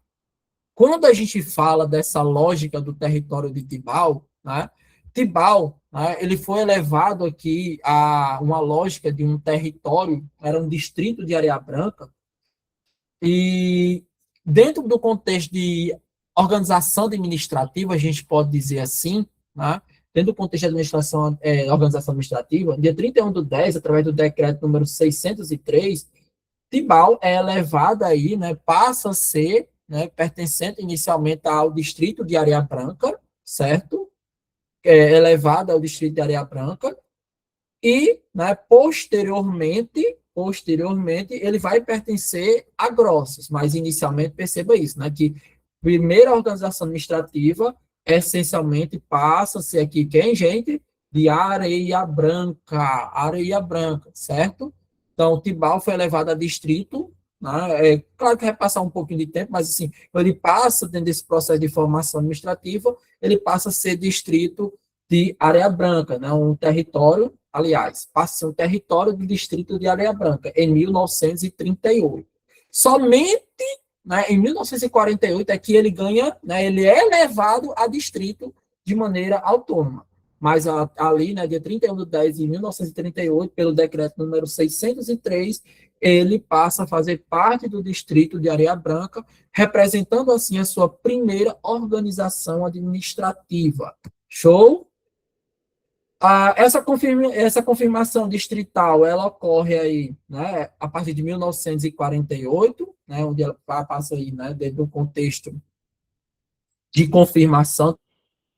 Quando a gente fala dessa lógica do território de Tibau, né, Tibau, né, ele foi elevado aqui a uma lógica de um território, era um distrito de Areia Branca, e dentro do contexto de organização administrativa, a gente pode dizer assim, né, dentro do contexto de organização administrativa, dia 31/10, através do decreto número 603, Tibau é elevada aí, né, passa a ser, né, pertencente inicialmente ao distrito de Areia Branca, certo? É elevada ao distrito de Areia Branca e, né, posteriormente, ele vai pertencer a Grossos, mas inicialmente perceba isso, né, que primeira organização administrativa essencialmente passa-se aqui quem, gente? De Areia Branca, certo? Então, Tibau foi elevado a distrito, né? É claro que vai passar um pouquinho de tempo, mas assim, ele passa dentro desse processo de formação administrativa, ele passa a ser distrito de Areia Branca, né? Um território, aliás, passa a ser um território do distrito de Areia Branca, em 1938. Somente, né, em 1948 é que ele ganha, né, ele é elevado a distrito de maneira autônoma. Mas ali, né, dia 31/10 de 1938, pelo decreto número 603, ele passa a fazer parte do distrito de Areia Branca, representando assim a sua primeira organização administrativa. Show? Essa confirmação distrital, ela ocorre aí, né, a partir de 1948, né, onde ela passa aí, né, dentro do contexto de confirmação,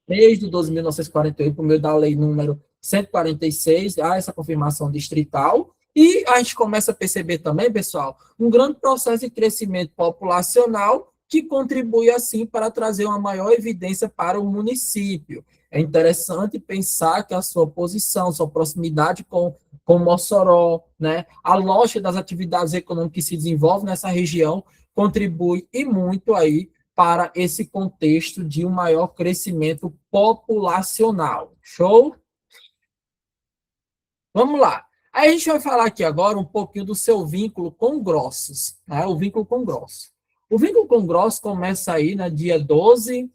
desde 1948, por meio da lei número 146, há essa confirmação distrital, e a gente começa a perceber também, pessoal, um grande processo de crescimento populacional que contribui, assim, para trazer uma maior evidência para o município. É interessante pensar que a sua posição, sua proximidade com Mossoró, né, a lógica das atividades econômicas que se desenvolvem nessa região contribui e muito aí para esse contexto de um maior crescimento populacional. Show? Vamos lá. Aí a gente vai falar aqui agora um pouquinho do seu vínculo com Grossos, né? O vínculo com Grossos. O vínculo com Grossos começa aí no dia 12,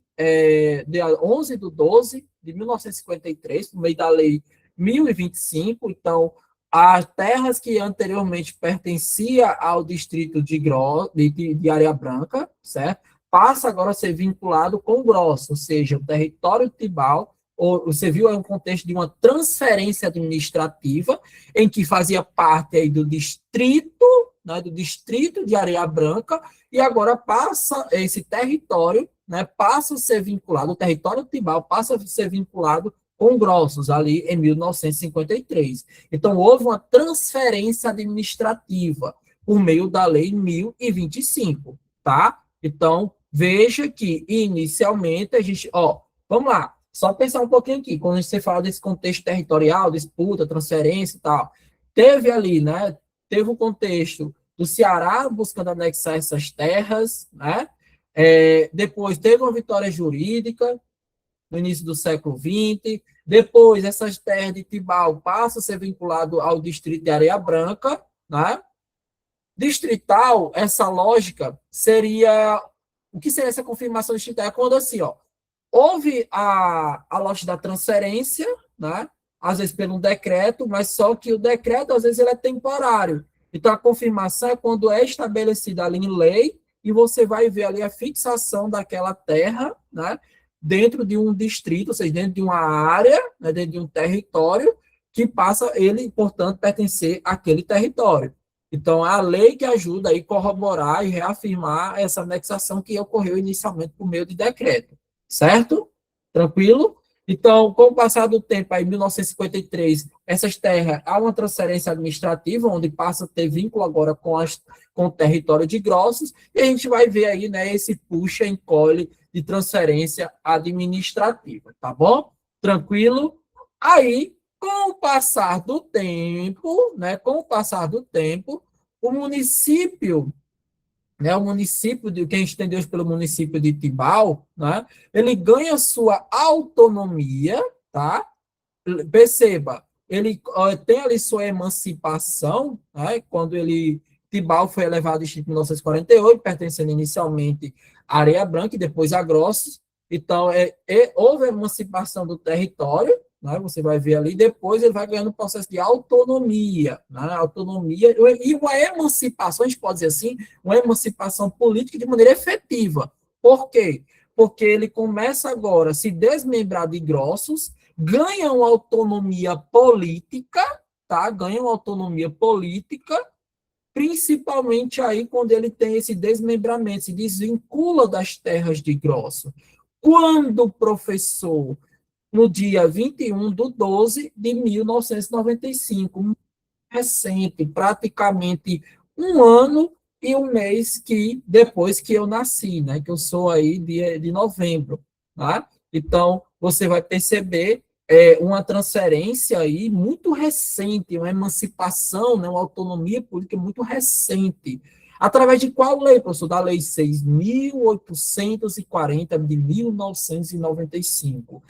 dia 11 do 12 de 1953, por meio da Lei 1025. Então, as terras que anteriormente pertenciam ao distrito de Areia Branca, certo? Passa agora a ser vinculado com Grossos, ou seja, o território tribal você viu, é um contexto de uma transferência administrativa em que fazia parte aí do distrito, né, do distrito de Areia Branca, e agora passa esse território, né, passa a ser vinculado, o território tribal passa a ser vinculado com Grossos, ali em 1953. Então, houve uma transferência administrativa por meio da Lei 1025, tá? Então, veja que, inicialmente, a gente, vamos lá, só pensar um pouquinho aqui, quando você fala desse contexto territorial, disputa, transferência e tal, teve ali, né, teve o contexto do Ceará buscando anexar essas terras, né, depois teve uma vitória jurídica no início do século XX, depois essas terras de Tibau passam a ser vinculado ao distrito de Areia Branca, né, distrital, essa lógica seria, o que seria essa confirmação distrital? É quando assim, houve a lógica da transferência, né? Às vezes pelo decreto, mas só que o decreto, às vezes, ele é temporário. Então, a confirmação é quando é estabelecida ali em lei e você vai ver ali a fixação daquela terra, né? Dentro de um distrito, ou seja, dentro de uma área, né? Dentro de um território, que passa ele, portanto, pertencer àquele território. Então, é a lei que ajuda a corroborar e reafirmar essa anexação que ocorreu inicialmente por meio de decreto. Certo? Tranquilo? Então, com o passar do tempo, aí, em 1953, essas terras, há uma transferência administrativa, onde passa a ter vínculo agora com o território de Grossos, e a gente vai ver aí, né, esse puxa e encolhe de transferência administrativa, tá bom? Tranquilo? Aí, com o passar do tempo, né, com o passar do tempo, o município, né, o município de quem estendeu pelo município de Tibau, né, ele ganha sua autonomia, tá? Perceba, ele tem ali sua emancipação, né, quando Tibau foi elevado ao distrito em 1948, pertencendo inicialmente à Areia Branca e depois a Grossos. Então, houve a emancipação do território, né, você vai ver ali, depois ele vai ganhando um processo de autonomia, né, autonomia e uma emancipação, a gente pode dizer assim, uma emancipação política de maneira efetiva. Por quê? Porque ele começa agora a se desmembrar de Grossos, ganham autonomia política, tá? Ganham autonomia política, principalmente aí quando ele tem esse desmembramento, se desvincula das terras de Grosso. Quando o professor, no dia 21 de 12 de 1995, recente, praticamente um ano e um mês que depois que eu nasci, né? Que eu sou aí de novembro, tá? Então, você vai perceber uma transferência aí muito recente, uma emancipação, né, uma autonomia política muito recente. Através de qual lei, professor? Da Lei 6.840 de 1995,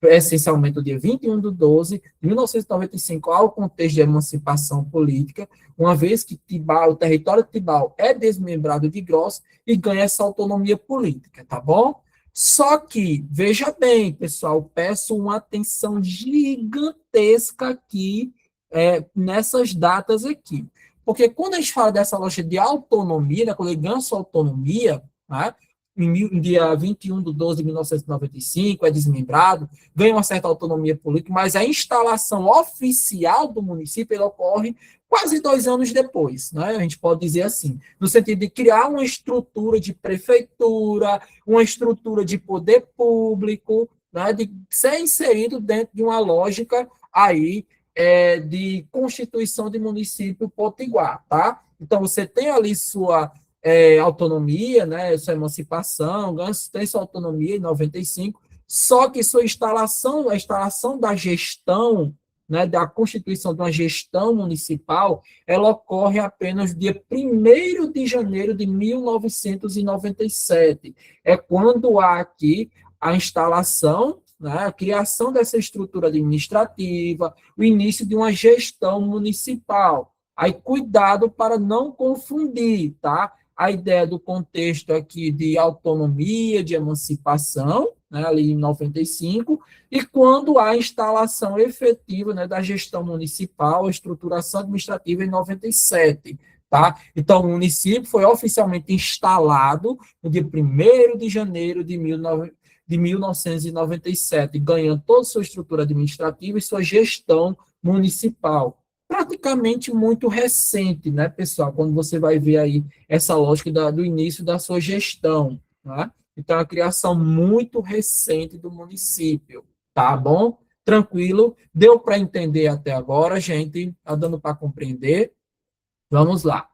essencialmente no dia 21 de 12 de 1995, ao contexto de emancipação política, uma vez que Tibau, o território de Tibau é desmembrado de Gross e ganha essa autonomia política, tá bom? Só que, veja bem, pessoal, peço uma atenção gigantesca aqui nessas datas aqui. Porque quando a gente fala dessa lógica de autonomia, né, quando ele ganha sua autonomia, né, em dia 21 de 12 de 1995, é desmembrado, ganha uma certa autonomia política, mas a instalação oficial do município ele ocorre quase 2 anos depois, né? A gente pode dizer assim, no sentido de criar uma estrutura de prefeitura, uma estrutura de poder público, né? De ser inserido dentro de uma lógica aí de constituição de município potiguar, tá? Então, você tem ali sua autonomia, né, sua emancipação, tem sua autonomia em 95, Só que sua instalação, a instalação da gestão, né, da constituição de uma gestão municipal, ela ocorre apenas dia 1º de janeiro de 1997. É quando há aqui a instalação, né, a criação dessa estrutura administrativa, o início de uma gestão municipal. Aí, cuidado para não confundir, tá? A ideia do contexto aqui de autonomia, de emancipação, né, ali em 95, e quando há a instalação efetiva, né, da gestão municipal, a estruturação administrativa em 97. Tá? Então, o município foi oficialmente instalado no dia 1º de janeiro de 1997, ganhando toda a sua estrutura administrativa e sua gestão municipal. Praticamente muito recente, né, pessoal? Quando você vai ver aí essa lógica do início da sua gestão, né? Então, a criação muito recente do município, tá bom? Tranquilo? Deu para entender até agora, gente? Tá dando para compreender? Vamos lá.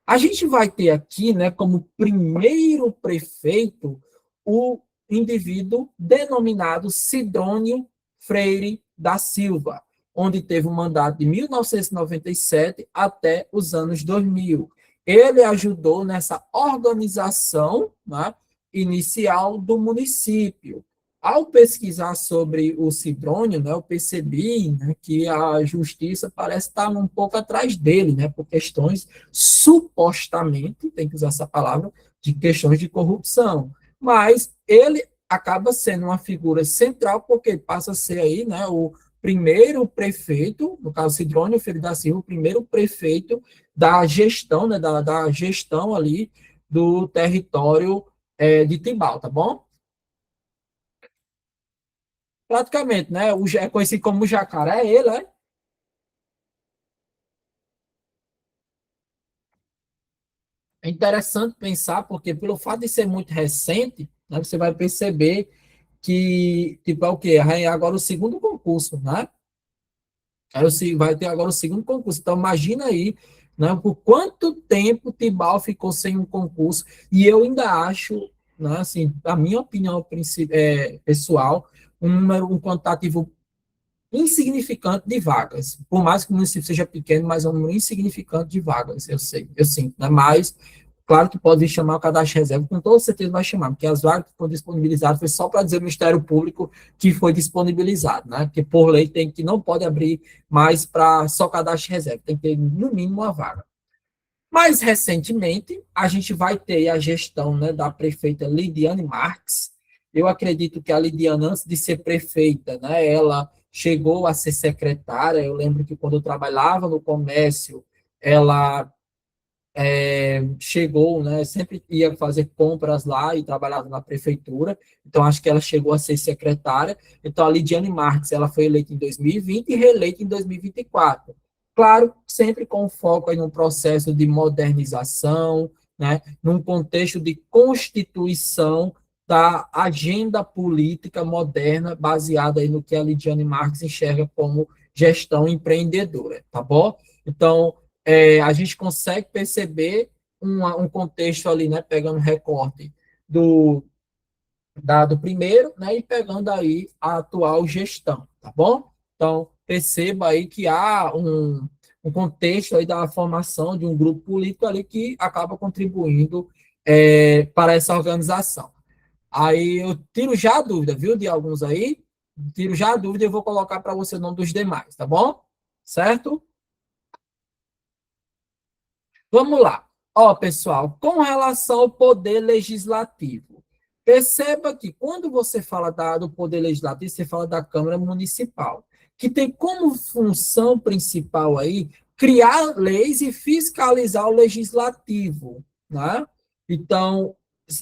A gente vai ter aqui, né, como primeiro prefeito, o indivíduo denominado Sidônio Freire da Silva, onde teve um mandato de 1997 até os anos 2000. Ele ajudou nessa organização, né, inicial do município. Ao pesquisar sobre o Sidônio, né, eu percebi, né, que a justiça parece estar um pouco atrás dele, né, por questões supostamente, tem que usar essa palavra, de questões de corrupção. Mas ele acaba sendo uma figura central, porque ele passa a ser aí, né, o primeiro prefeito, no caso Sidônio Filho da Silva, o primeiro prefeito da gestão, né, da gestão ali do território de Timbal, tá bom? Praticamente, né? É conhecido como Jacaré, ele, é? É interessante pensar, porque pelo fato de ser muito recente, né, você vai perceber que, tipo, é o quê? É agora o segundo concurso, né? Vai ter agora o segundo concurso. Então, imagina aí, né, por quanto tempo Tibau ficou sem um concurso, e eu ainda acho, né, assim, a minha opinião pessoal, um quantitativo insignificante de vagas. Por mais que o município seja pequeno, mas é um número insignificante de vagas, eu sei, eu sinto, né? Mas, claro que pode chamar o cadastro de reserva, com toda certeza vai chamar, porque as vagas que foram disponibilizadas foi só para dizer ao Ministério Público que foi disponibilizado, né? Porque por lei não pode abrir mais para só cadastro de reserva, tem que ter no mínimo uma vaga. Mais recentemente, a gente vai ter a gestão, né, da prefeita Lidiane Marques. Eu acredito que a Lidiane, antes de ser prefeita, né, ela chegou a ser secretária. Eu lembro que quando eu trabalhava no comércio, ela chegou, né, sempre ia fazer compras lá e trabalhava na prefeitura, então acho que ela chegou a ser secretária. Então a Lidiane Marques, ela foi eleita em 2020 e reeleita em 2024. Claro, sempre com foco aí num processo de modernização, né, num contexto de constituição da agenda política moderna, baseada aí no que a Lidiane Marques enxerga como gestão empreendedora, tá bom? Então, a gente consegue perceber um contexto ali, né, pegando recorte do primeiro, né, e pegando aí a atual gestão, tá bom? Então, perceba aí que há um contexto aí da formação de um grupo político ali que acaba contribuindo para essa organização. Aí eu tiro já a dúvida, viu, de alguns aí, tiro já a dúvida e eu vou colocar para você o nome dos demais, tá bom? Certo? Vamos lá. Ó, pessoal, com relação ao poder legislativo, perceba que quando você fala do poder legislativo, você fala da Câmara Municipal, que tem como função principal aí criar leis e fiscalizar o legislativo, né? Então,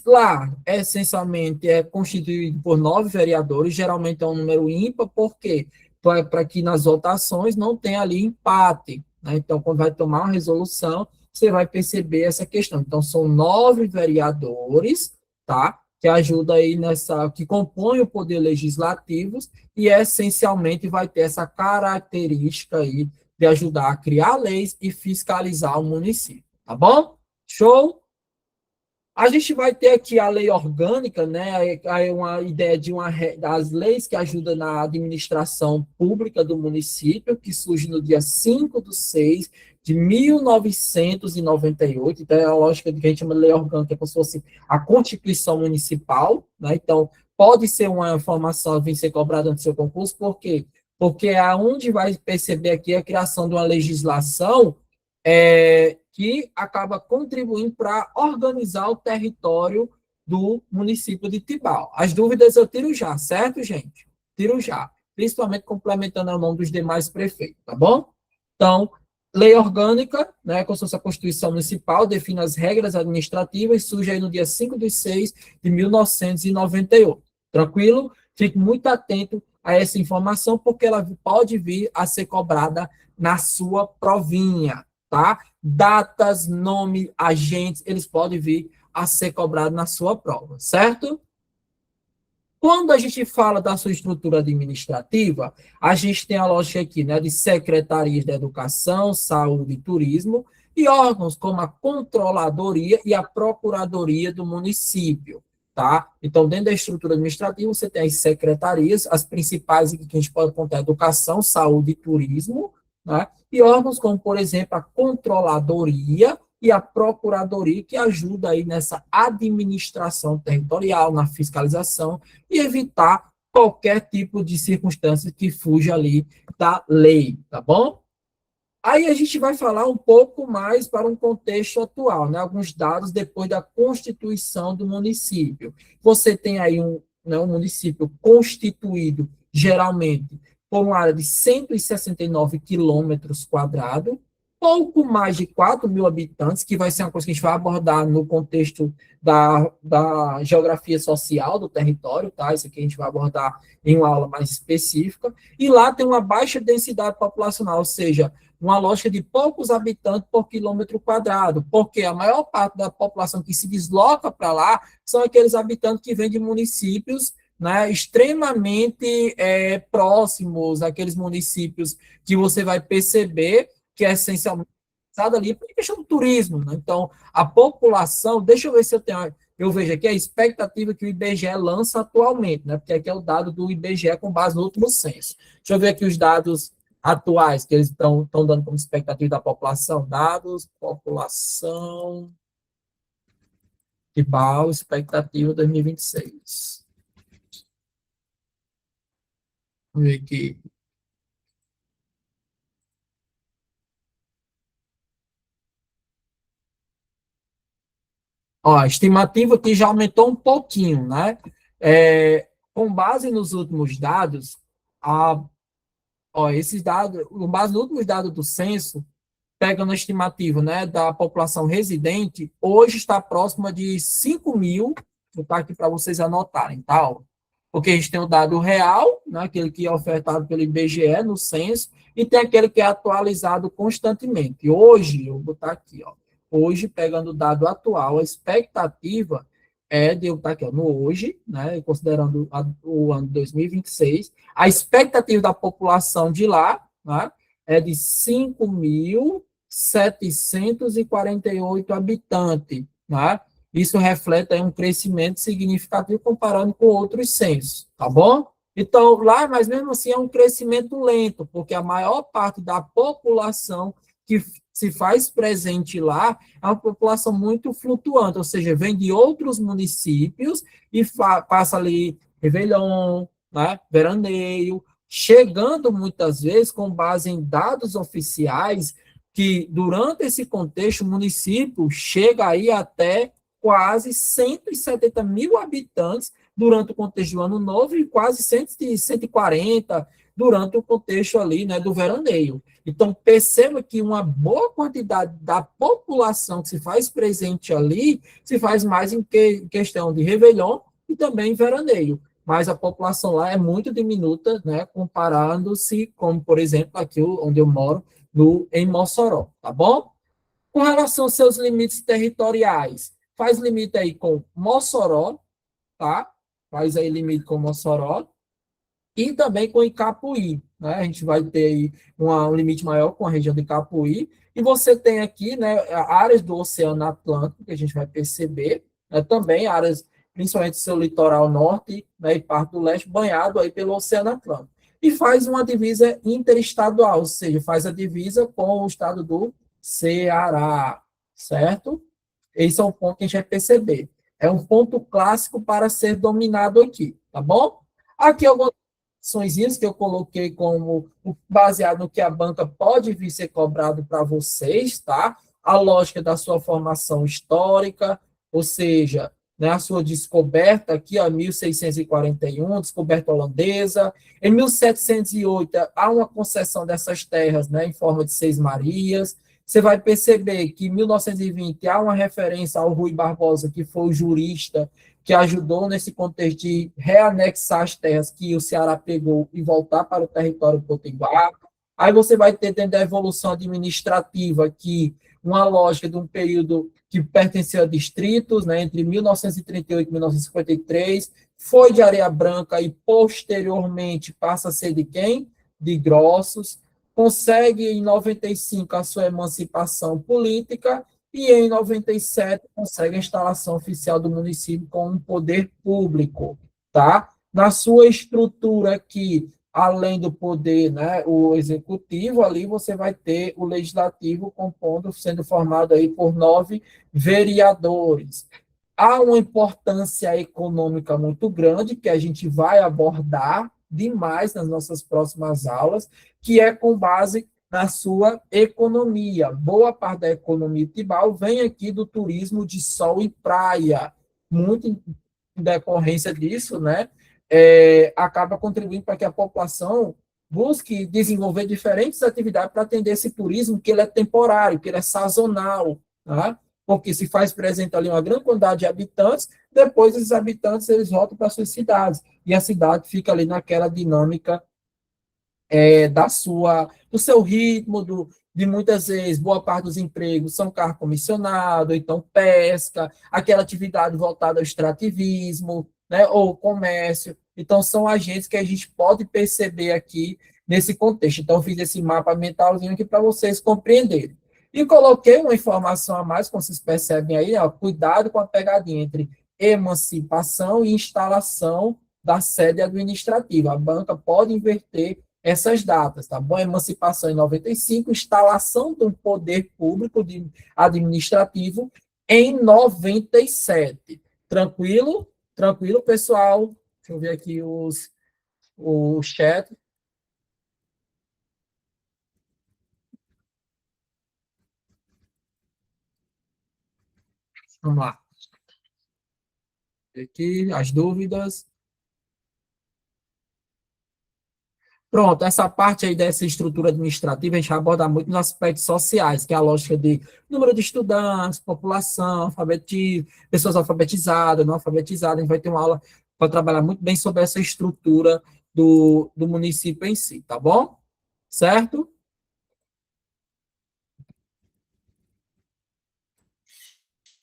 lá, essencialmente, é constituído por 9 vereadores, geralmente é um número ímpar, por quê? Para que nas votações não tenha ali empate, né? Então, quando vai tomar uma resolução, você vai perceber essa questão. Então, são 9 vereadores, tá? Que ajudam aí que compõem o poder legislativo e essencialmente vai ter essa característica aí de ajudar a criar leis e fiscalizar o município, tá bom? Show? A gente vai ter aqui a lei orgânica, né? Aí uma ideia das leis que ajudam na administração pública do município, que surge no dia 5/6/1998. Então, é a lógica de que a gente chama de lei orgânica, é como se fosse a Constituição Municipal, né? Então, pode ser uma informação a vir ser cobrada no seu concurso, por quê? Porque é onde vai perceber aqui a criação de uma legislação que acaba contribuindo para organizar o território do município de Tibau. As dúvidas eu tiro já, certo, gente? Tiro já, principalmente complementando a mão dos demais prefeitos, tá bom? Então, lei orgânica, né, como se fosse a Constituição Municipal, define as regras administrativas, surge aí no dia 5/6/1998. Tranquilo? Fique muito atento a essa informação, porque ela pode vir a ser cobrada na sua provinha, tá? Datas, nome, agentes, eles podem vir a ser cobrados na sua prova, certo? Quando a gente fala da sua estrutura administrativa, a gente tem a lógica aqui, né, de secretarias de educação, saúde e turismo, e órgãos como a controladoria e a procuradoria do município, tá? Então, dentro da estrutura administrativa, você tem as secretarias, as principais que a gente pode contar, educação, saúde e turismo, né? E órgãos como, por exemplo, a controladoria e a procuradoria, que ajuda aí nessa administração territorial, na fiscalização, e evitar qualquer tipo de circunstância que fuja ali da lei, tá bom? Aí a gente vai falar um pouco mais para um contexto atual, né? Alguns dados depois da constituição do município. Você tem aí um município constituído, geralmente, por uma área de 169 quilômetros quadrados, pouco mais de 4.000 habitantes, que vai ser uma coisa que a gente vai abordar no contexto da geografia social do território, tá? Isso aqui a gente vai abordar em uma aula mais específica. E lá tem uma baixa densidade populacional, ou seja, uma lógica de poucos habitantes por quilômetro quadrado, porque a maior parte da população que se desloca para lá são aqueles habitantes que vêm de municípios, né, extremamente próximos, aqueles municípios que você vai perceber que é essencialmente ali por questão do turismo, né? Então, a população, deixa eu ver se eu vejo aqui a expectativa que o IBGE lança atualmente, né? Porque aqui é o dado do IBGE com base no último censo. Deixa eu ver aqui os dados atuais que eles estão dando como expectativa da população. Dados, população, Tibau, expectativa 2026. Vamos ver aqui. Ó, a estimativa que já aumentou um pouquinho, né? Com base nos últimos dados, esses dados, com base nos últimos dados do censo, pegando a estimativa, né, da população residente, hoje está próxima de 5.000, vou botar aqui para vocês anotarem, tá? Porque a gente tem o dado real, né, aquele que é ofertado pelo IBGE no censo, e tem aquele que é atualizado constantemente. Hoje, eu vou botar aqui, ó, hoje, pegando o dado atual, a expectativa é de eu estar aqui, ó, no hoje, né, considerando o ano 2026, a expectativa da população de lá, né, é de 5.748 habitantes, né? Isso reflete aí um crescimento significativo comparando com outros censos, tá bom? Então, lá, mas mesmo assim é um crescimento lento, porque a maior parte da população que se faz presente lá é uma população muito flutuante, ou seja, vem de outros municípios e passa ali Réveillon, né, veraneio, chegando muitas vezes com base em dados oficiais que durante esse contexto o município chega aí até quase 170.000 habitantes durante o contexto do Ano Novo e quase 140 durante o contexto ali, né, do veraneio. Então, perceba que uma boa quantidade da população que se faz presente ali se faz mais em questão de Réveillon e também veraneio. Mas a população lá é muito diminuta, né, comparando-se, como, por exemplo, aqui onde eu moro, em Mossoró, tá bom? Com relação aos seus limites territoriais, faz limite aí com Mossoró, tá? Faz aí limite com Mossoró e também com Icapuí, né? A gente vai ter aí um limite maior com a região de Icapuí, e você tem aqui, né, áreas do Oceano Atlântico, que a gente vai perceber, também áreas, principalmente seu litoral norte, né, e parte do leste, banhado aí pelo Oceano Atlântico. E faz uma divisa interestadual, ou seja, faz a divisa com o estado do Ceará, certo? Esse é o ponto que a gente vai perceber. É um ponto clássico para ser dominado aqui, tá bom? Aqui algumas ações que eu coloquei como baseado no que a banca pode vir ser cobrado para vocês, tá? A lógica da sua formação histórica, ou seja, né, a sua descoberta aqui, ó, 1641, descoberta holandesa. Em 1708, há uma concessão dessas terras, né, em forma de Seis Marias. Você vai perceber que em 1920 há uma referência ao Rui Barbosa, que foi o jurista que ajudou nesse contexto de reanexar as terras que o Ceará pegou e voltar para o território potiguar. Aí você vai ter dentro da evolução administrativa aqui uma lógica de um período que pertenceu a distritos, né, entre 1938 e 1953, foi de Areia Branca e posteriormente passa a ser de quem? De Grossos. Consegue em 95 a sua emancipação política e em 97 consegue a instalação oficial do município com um poder público, tá? Na sua estrutura aqui, além do poder, né, o executivo, ali você vai ter o legislativo compondo, sendo formado aí por 9 vereadores. Há uma importância econômica muito grande que a gente vai abordar demais nas nossas próximas aulas, que é com base na sua economia. Boa parte da economia Tibau vem aqui do turismo de sol e praia. Muito em decorrência disso, né? Acaba contribuindo para que a população busque desenvolver diferentes atividades para atender esse turismo que ele é temporário, que ele é sazonal, tá? Porque se faz presente ali uma grande quantidade de habitantes, depois esses habitantes eles voltam para suas cidades e a cidade fica ali naquela dinâmica do seu ritmo, de muitas vezes, boa parte dos empregos são carro comissionado, então pesca, aquela atividade voltada ao extrativismo, né, ou comércio. Então, são agentes que a gente pode perceber aqui nesse contexto. Então, eu fiz esse mapa mentalzinho aqui para vocês compreenderem. E coloquei uma informação a mais, como vocês percebem aí, ó, cuidado com a pegadinha entre emancipação e instalação da sede administrativa. A banca pode inverter essas datas, tá bom? Emancipação em 95, instalação de um poder público administrativo em 97. Tranquilo? Tranquilo, pessoal? Deixa eu ver aqui o chat. Vamos lá. Aqui as dúvidas. Pronto, essa parte aí dessa estrutura administrativa, a gente vai abordar muito nos aspectos sociais, que é a lógica de número de estudantes, população, pessoas alfabetizadas, não alfabetizadas. A gente vai ter uma aula para trabalhar muito bem sobre essa estrutura do município em si, tá bom? Certo?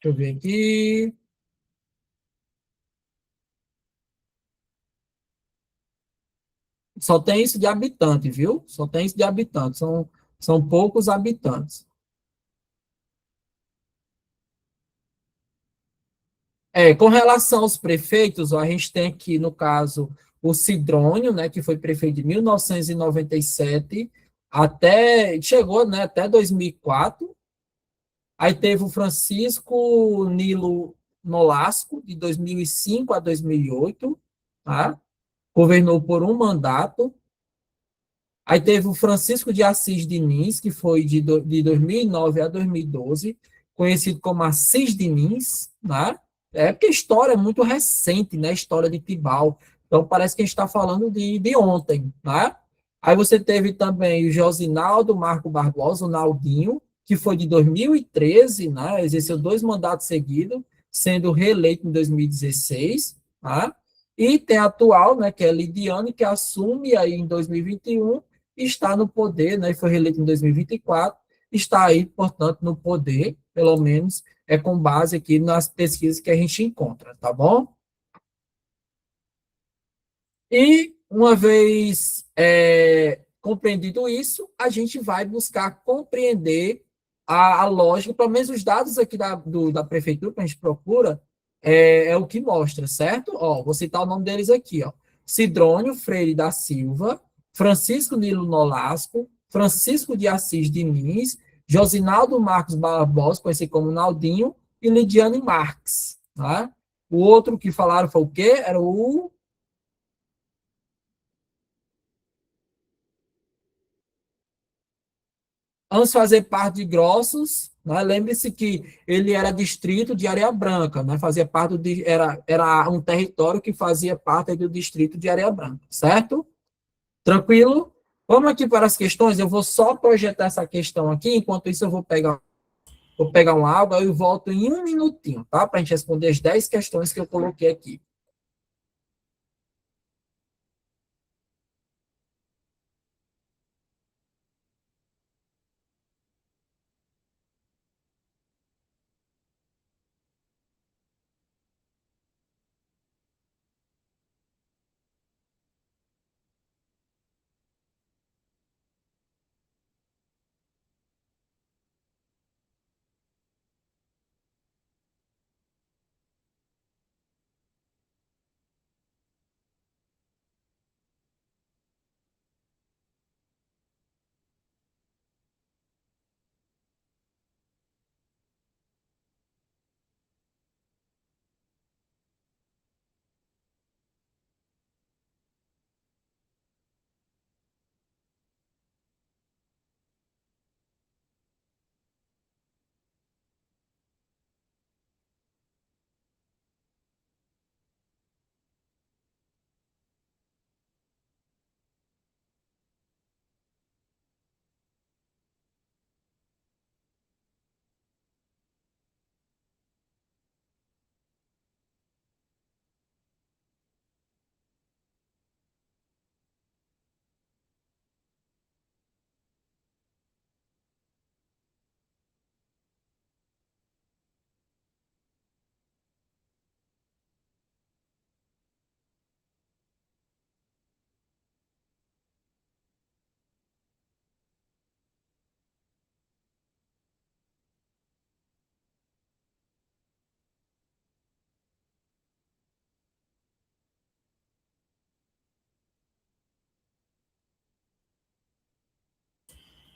Deixa eu ver aqui. Só tem isso de habitante, viu? Só tem isso de habitante. São poucos habitantes. Com relação aos prefeitos, ó, a gente tem aqui, no caso, o Sidrônio, né, que foi prefeito de 1997 chegou, né, até 2004. Aí teve o Francisco Nilo Nolasco, de 2005 a 2008, tá? Governou por um mandato. Aí teve o Francisco de Assis Diniz, que foi de 2009 a 2012, conhecido como Assis Diniz, né? Porque a história é muito recente, né? A história de Tibau. Então, parece que a gente está falando de ontem, né? Aí você teve também o Josinaldo Marco Barbosa, o Naldinho, que foi de 2013, né? Exerceu 2 mandatos seguidos, sendo reeleito em 2016, tá? E tem a atual, né, que é a Lidiane, que assume aí em 2021, está no poder, né, foi reeleito em 2024, está aí, portanto, no poder, pelo menos, com base aqui nas pesquisas que a gente encontra, tá bom? E, uma vez compreendido isso, a gente vai buscar compreender a lógica, pelo menos os dados aqui da prefeitura que a gente procura, é o que mostra, certo? Ó, vou citar o nome deles aqui, ó. Sidrônio Freire da Silva, Francisco Nilo Nolasco, Francisco de Assis de Minas, Josinaldo Marcos Barbosa, conhecido como Naldinho, e Lidiane Marques, tá? O outro que falaram foi o quê? Era o antes de fazer parte de Grossos, né? Lembre-se que ele era distrito de Areia Branca, né? Fazia parte era um território que fazia parte do distrito de Areia Branca, certo? Tranquilo? Vamos aqui para as questões. Eu vou só projetar essa questão aqui, enquanto isso eu vou pegar uma água e volto em um minutinho, tá? Para a gente responder as 10 questões que eu coloquei aqui.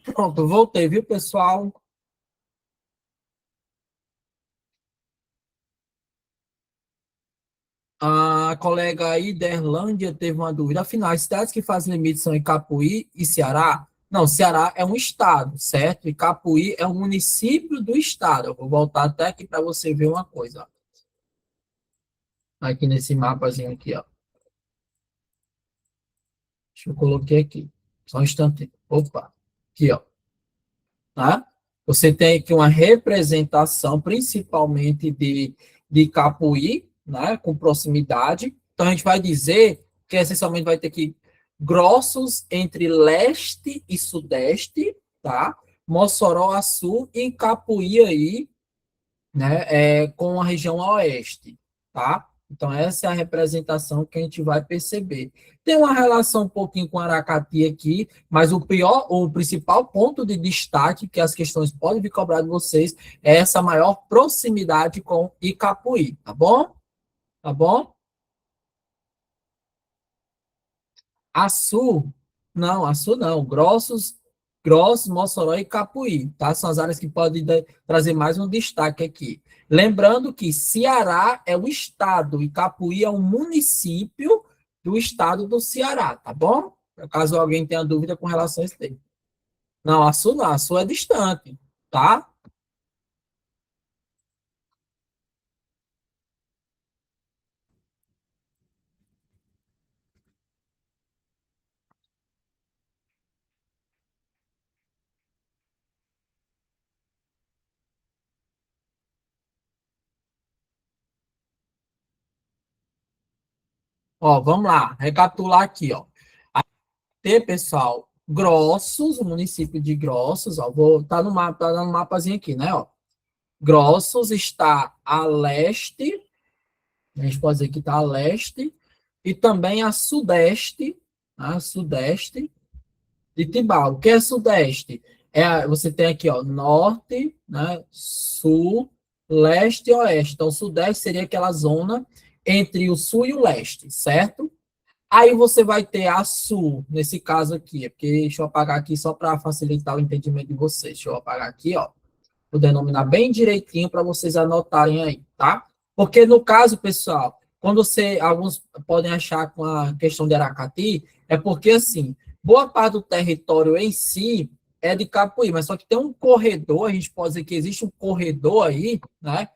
Pronto, voltei, viu, pessoal? A colega Iderlândia teve uma dúvida. Afinal, as cidades que fazem limite são Icapuí e Ceará? Não, Ceará é um estado, certo? Icapuí é um município do estado. Eu vou voltar até aqui para você ver uma coisa. Ó. Aqui nesse mapazinho aqui, ó. Deixa eu coloquei aqui. Só um instantinho. Opa. Aqui, ó. Tá? Você tem aqui uma representação, principalmente de Capuí, né, com proximidade. Então, a gente vai dizer que essencialmente vai ter que grossos entre leste e sudeste, tá? Mossoró a sul e Capuí aí, né, com a região oeste, tá? Então, essa é a representação que a gente vai perceber. Tem uma relação um pouquinho com Aracati aqui, mas o principal ponto de destaque que as questões podem vir cobrar de vocês é essa maior proximidade com Icapuí, tá bom? Tá bom? Açu, não, Açu não, Grossos, Mossoró e Capuí, tá? São as áreas que podem trazer mais um destaque aqui. Lembrando que Ceará é o estado e Capuí é um município do estado do Ceará, tá bom? Caso alguém tenha dúvida com relação a isso aí. Não, Açu não, Açu é distante, tá? Ó, vamos lá, recapitular aqui, ó. Tem, pessoal, Grossos, o município de Grossos, ó, tá no mapa, tá no mapazinho aqui, né, ó. Grossos está a leste, a gente pode dizer que está a leste, e também a sudeste de Tibau. O que é sudeste? Você tem aqui, ó, norte, né, sul, leste e oeste. Então, o sudeste seria aquela zona entre o sul e o leste, certo? Aí você vai ter a sul, nesse caso aqui, porque deixa eu apagar aqui só para facilitar o entendimento de vocês. Deixa eu apagar aqui, ó. Vou denominar bem direitinho para vocês anotarem aí, tá? Porque no caso, pessoal, quando alguns podem achar com a questão de Aracati, é porque assim, boa parte do território em si é de Capuí, mas só que tem um corredor, a gente pode dizer que existe um corredor aí, né?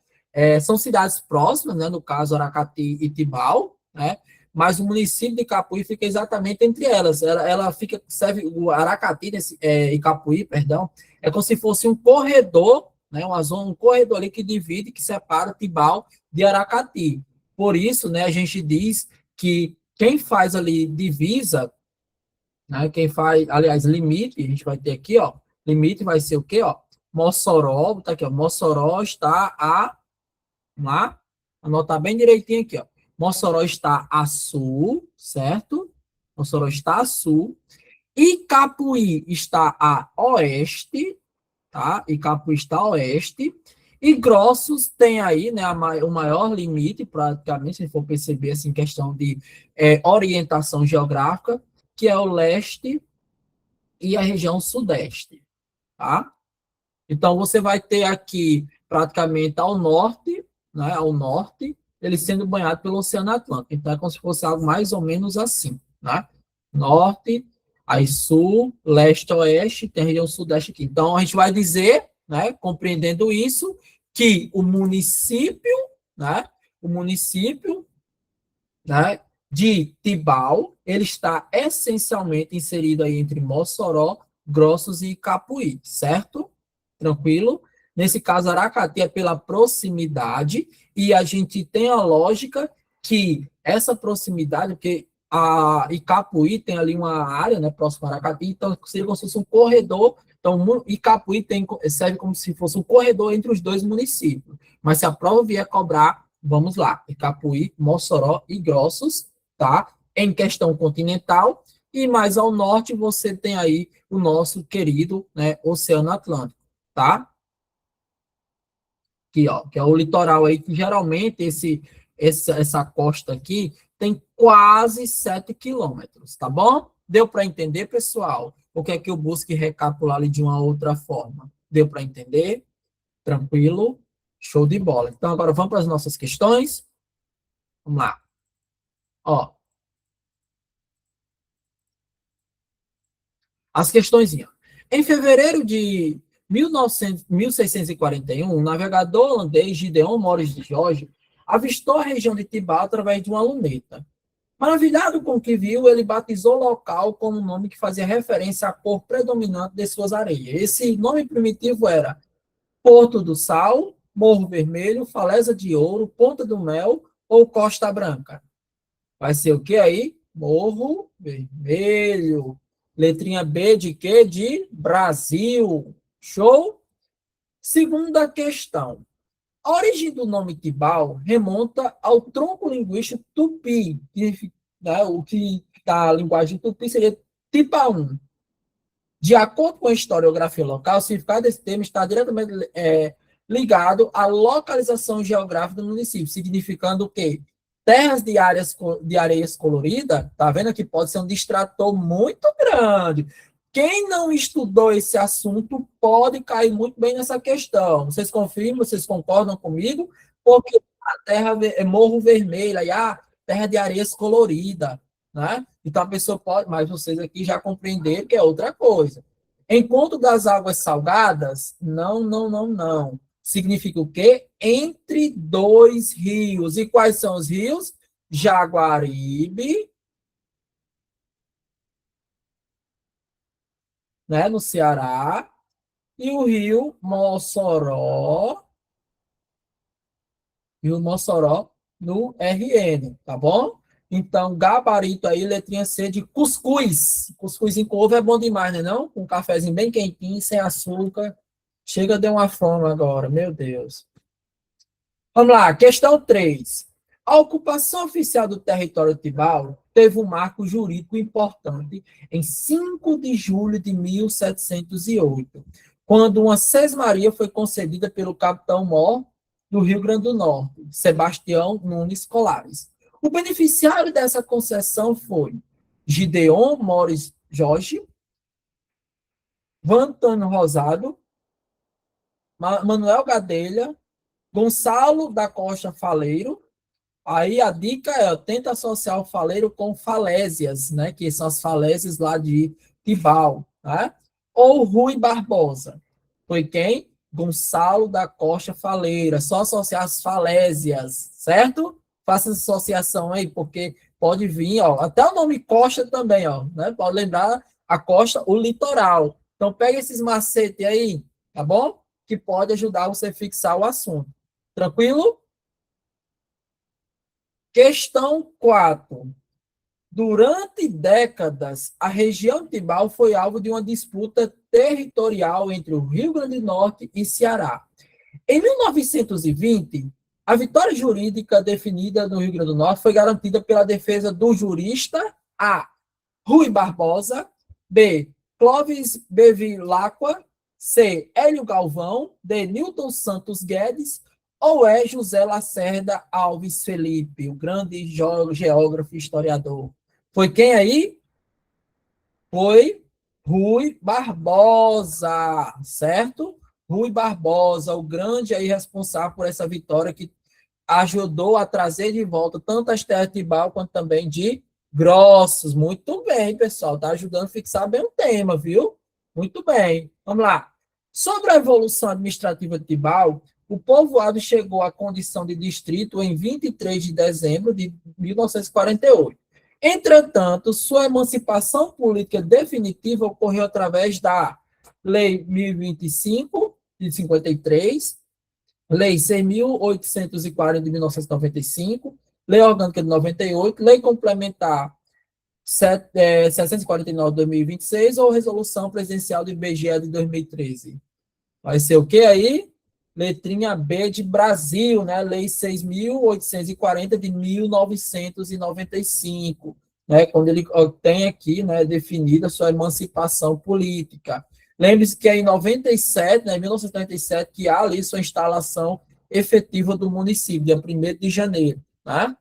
São cidades próximas, né? No caso, Aracati e Tibau, né? Mas o município de Capuí fica exatamente entre elas. Ela fica, serve, o Aracati e Capuí, perdão, é como se fosse um corredor, né, uma zona, um corredor ali que divide, que separa Tibau de Aracati. Por isso, né, a gente diz que quem faz ali divisa, né, quem faz, aliás, limite, a gente vai ter aqui, ó, limite vai ser o quê, ó? Mossoró, tá aqui, ó, Mossoró está lá, anotar bem direitinho aqui, ó. Mossoró está a sul, certo? Mossoró está a sul. E Capuí está a oeste, tá? E Capuí está a oeste. E Grossos tem aí, né, o maior limite, praticamente, se for perceber, assim, questão de orientação geográfica, que é o leste e a região sudeste, tá? Então, você vai ter aqui, praticamente ao norte, né, ao norte, ele sendo banhado pelo Oceano Atlântico. Então, é como se fosse algo mais ou menos assim, né? Norte, aí sul, leste, oeste, tem a região sudeste aqui. Então, a gente vai dizer, né, compreendendo isso, que o município, né, de Tibau, ele está essencialmente inserido aí entre Mossoró, Grossos e Capuí, certo? Tranquilo? Nesse caso, Aracati é pela proximidade, e a gente tem a lógica que essa proximidade, porque a Icapuí tem ali uma área, né, próxima a Aracati, então seria como se fosse um corredor. Então, Icapuí serve como se fosse um corredor entre os dois municípios. Mas se a prova vier cobrar, vamos lá, Icapuí, Mossoró e Grossos, tá? Em questão continental, e mais ao norte você tem aí o nosso querido, né, Oceano Atlântico, tá? Aqui, ó, que é o litoral aí, que geralmente essa costa aqui tem quase 7 quilômetros, tá bom? Deu para entender, pessoal? O que é que eu busco recapitular ali de uma outra forma? Deu para entender? Tranquilo? Show de bola. Então, agora vamos para as nossas questões. Vamos lá. Ó, as questões. Em fevereiro de 1641, o navegador holandês Gideon Morris de Jorge avistou a região de Tibau através de uma luneta. Maravilhado com o que viu, ele batizou o local com um nome que fazia referência à cor predominante de suas areias. Esse nome primitivo era Porto do Sal, Morro Vermelho, Faleza de Ouro, Ponta do Mel ou Costa Branca. Vai ser o que aí? Morro Vermelho. Letrinha B de quê? De Brasil. Show? Segunda questão. A origem do nome Tibau remonta ao tronco linguístico tupi, que, né, o que da linguagem tupi seria Tipaum. De acordo com a historiografia local, o significado desse termo está diretamente ligado à localização geográfica do município, significando o quê? Terras de areias coloridas, tá vendo que pode ser um distrator muito grande. Quem não estudou esse assunto pode cair muito bem nessa questão. Vocês confirmam, vocês concordam comigo? Porque a terra é Morro Vermelho, aí a terra de areias colorida, né? Então a pessoa pode, mas vocês aqui já compreenderam que é outra coisa. Encontro das águas salgadas? Não, não, não, não. Significa o quê? Entre dois rios. E quais são os rios? Jaguaribe, né, no Ceará, e o Rio Mossoró no RN, tá bom? Então, gabarito aí, letrinha C de cuscuz. Cuscuzinho com ovo é bom demais, né não? Com um cafezinho bem quentinho, sem açúcar. Chega, deu uma fome agora, meu Deus. Vamos lá, questão 3. A ocupação oficial do território Tibau teve um marco jurídico importante em 5 de julho de 1708, quando uma sesmaria foi concedida pelo capitão Mor do Rio Grande do Norte, Sebastião Nunes Colares. O beneficiário dessa concessão foi Gideon Mores Jorge, Vantano Rosado, Manuel Gadelha, Gonçalo da Costa Faleiro. Aí a dica é, tenta associar o faleiro com falésias, né, que são as falésias lá de Tibau, né? Ou Rui Barbosa. Foi quem? Gonçalo da Costa Faleira. Só associar as falésias, certo? Faça essa associação aí, porque pode vir, ó, até o nome Costa também, ó, né? Pode lembrar a costa, o litoral. Então pega esses macetes aí, tá bom? Que pode ajudar você a fixar o assunto. Tranquilo? Questão 4. Durante décadas, a região Tibau foi alvo de uma disputa territorial entre o Rio Grande do Norte e Ceará. Em 1920, a vitória jurídica definida no Rio Grande do Norte foi garantida pela defesa do jurista A. Rui Barbosa, B. Clóvis Bevilacqua, C. Hélio Galvão, D. Newton Santos Guedes, ou é José Lacerda Alves Felipe, o grande geógrafo e historiador? Foi quem aí? Foi Rui Barbosa, certo? Rui Barbosa, o grande aí responsável por essa vitória que ajudou a trazer de volta tanto as terras de Tibau quanto também de Grossos. Muito bem, pessoal. Está ajudando a fixar bem o tema, viu? Muito bem. Vamos lá. Sobre a evolução administrativa de Tibau, o povoado chegou à condição de distrito em 23 de dezembro de 1948. Entretanto, sua emancipação política definitiva ocorreu através da Lei 1025, de 53, Lei 6.840 de 1995, Lei Orgânica de 98, Lei Complementar 749 de 2026 ou Resolução Presidencial do IBGE de 2013. Vai ser o que aí? Letrinha B de Brasil, né? Lei 6.840 de 1995, né? Quando ele tem aqui, né, definida a sua emancipação política. Lembre-se que é em 97, né, 1997, que há ali sua instalação efetiva do município, dia 1º de janeiro, né?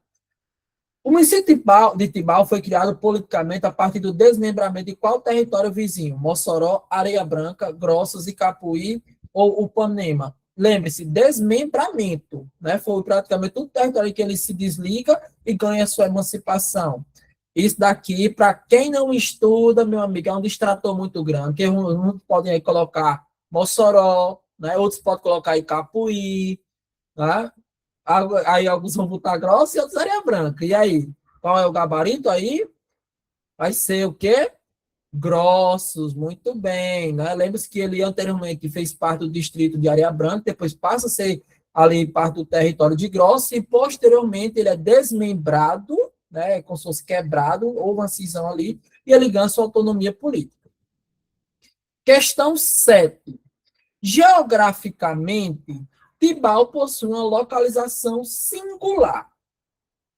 O município de Tibau foi criado politicamente a partir do desmembramento de qual território vizinho? Mossoró, Areia Branca, Grossos e Capuí ou Upanema? Lembre-se, desmembramento, né? Foi praticamente um território que ele se desliga e ganha sua emancipação. Isso daqui, para quem não estuda, meu amigo, é um distrator muito grande, que uns podem aí colocar Mossoró, né? Outros podem colocar aí Capuí, né? Aí alguns vão botar grossa e outros areia branca. E aí? Qual é o gabarito aí? Vai ser o quê? Grossos, muito bem, né? Lembre-se que ele anteriormente fez parte do distrito de Areia Branca, depois passa a ser ali parte do território de Grossos e posteriormente ele é desmembrado, né? Como se fosse quebrado, ou uma cisão ali, e ele ganha sua autonomia política. Questão 7. Geograficamente, Tibau possui uma localização singular.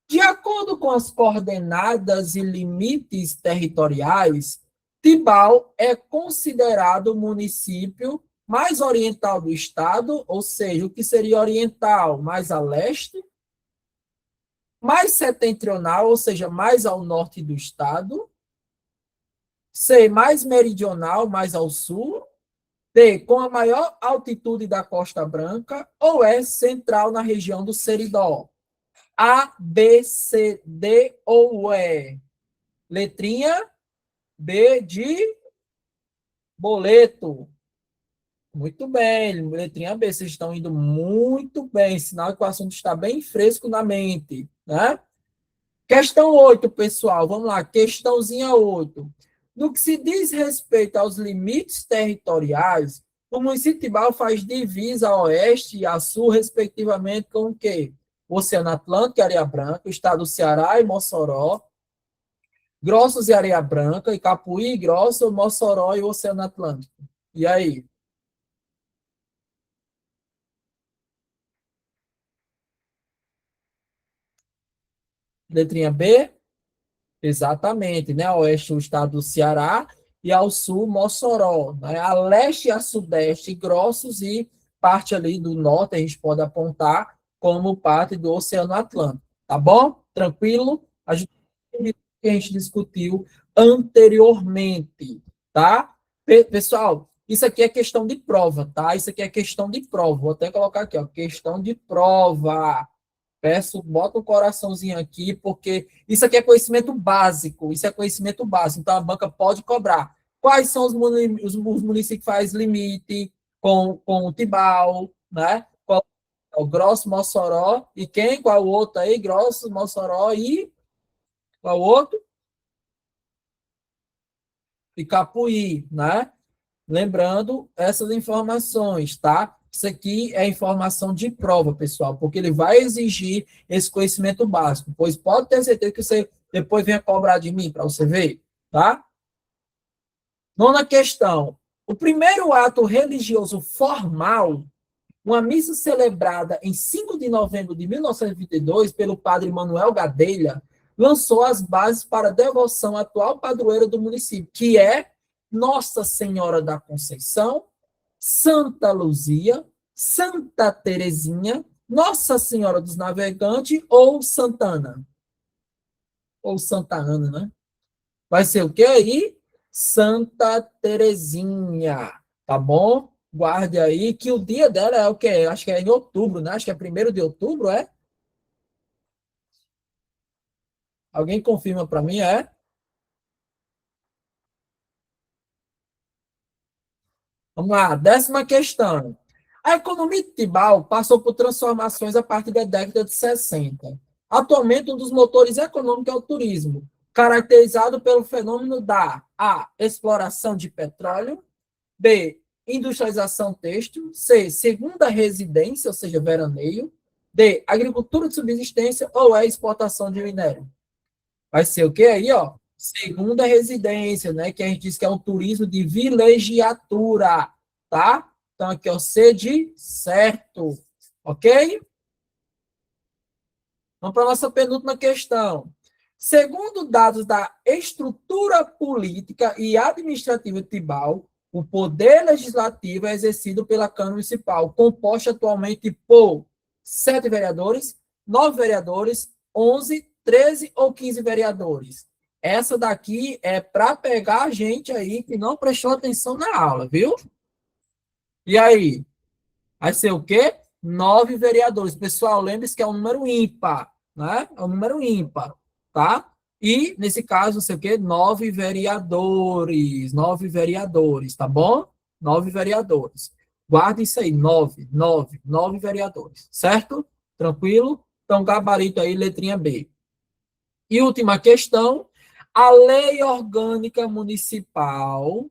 De acordo com as coordenadas e limites territoriais, Tibau é considerado o município mais oriental do estado, ou seja, o que seria oriental, mais a leste, mais setentrional, ou seja, mais ao norte do estado, C, mais meridional, mais ao sul, D, com a maior altitude da Costa Branca, ou é central na região do Seridó? A, B, C, D ou E? Letrinha B de boleto. Muito bem, letrinha B, vocês estão indo muito bem, sinal que o assunto está bem fresco na mente, né? Questão 8, pessoal, vamos lá, questãozinha 8. No que se diz respeito aos limites territoriais, o município de Tibau faz divisa a oeste e a sul, respectivamente, com o quê? O Oceano Atlântico e Areia Branca, o estado do Ceará e Mossoró, Grossos e Areia Branca, e Capuí e Grossos, Mossoró e o Oceano Atlântico. E aí? Letrinha B? Exatamente, né? A oeste, o estado do Ceará, e ao sul, Mossoró. Né? A leste e a sudeste, Grossos e parte ali do norte a gente pode apontar como parte do Oceano Atlântico, tá bom? Tranquilo? A gente discutiu anteriormente, tá? Pessoal, isso aqui é questão de prova, tá? Isso aqui é questão de prova. Vou até colocar aqui, ó, questão de prova. Peço, bota um coraçãozinho aqui, porque isso aqui é conhecimento básico. Isso é conhecimento básico. Então, a banca pode cobrar. Quais são os municípios que faz limite com o Tibau, né? Qual é o Grosso, Mossoró e quem? Qual o outro aí? Grosso, Mossoró e qual o outro? E Capuí, né? Lembrando essas informações, tá? Isso aqui é informação de prova, pessoal, porque ele vai exigir esse conhecimento básico, pois pode ter certeza que você depois venha cobrar de mim para você ver, tá? Nona questão. O primeiro ato religioso formal, uma missa celebrada em 5 de novembro de 1922 pelo padre Manuel Gadelha, lançou as bases para a devoção à atual padroeira do município, que é Nossa Senhora da Conceição, Santa Luzia, Santa Terezinha, Nossa Senhora dos Navegantes ou Santana. Ou Santa Ana, né? Vai ser o que aí? Santa Terezinha, tá bom? Guarde aí que o dia dela é o quê? Acho que é em outubro, né? Acho que é 1º de outubro, é? Alguém confirma para mim, é? Vamos lá, 10ª questão. A economia de Tibau passou por transformações a partir da década de 60. Atualmente, um dos motores econômicos é o turismo, caracterizado pelo fenômeno da A. Exploração de petróleo, B. Industrialização têxtil, C. Segunda residência, ou seja, veraneio, D. Agricultura de subsistência ou E. Exportação de minério. Vai ser o que aí, ó? Segunda residência, né? Que a gente diz que é um turismo de vilegiatura, tá? Então, aqui, ó, C de certo, ok? Vamos para a nossa penúltima questão. Segundo dados da estrutura política e administrativa de Tibau, o poder legislativo é exercido pela Câmara Municipal, composta atualmente por 7 vereadores, 9 vereadores, 11, 13 ou 15 vereadores. Essa daqui é para pegar a gente aí que não prestou atenção na aula, viu? E aí? Vai ser o quê? 9 vereadores. Pessoal, lembre-se que é um número ímpar, né? É um número ímpar, tá? E, nesse caso, não sei o quê? 9 vereadores. 9 vereadores, tá bom? 9 vereadores. Guarda isso aí, 9 vereadores, certo? Tranquilo? Então, gabarito aí, letrinha B. E última questão, a lei orgânica municipal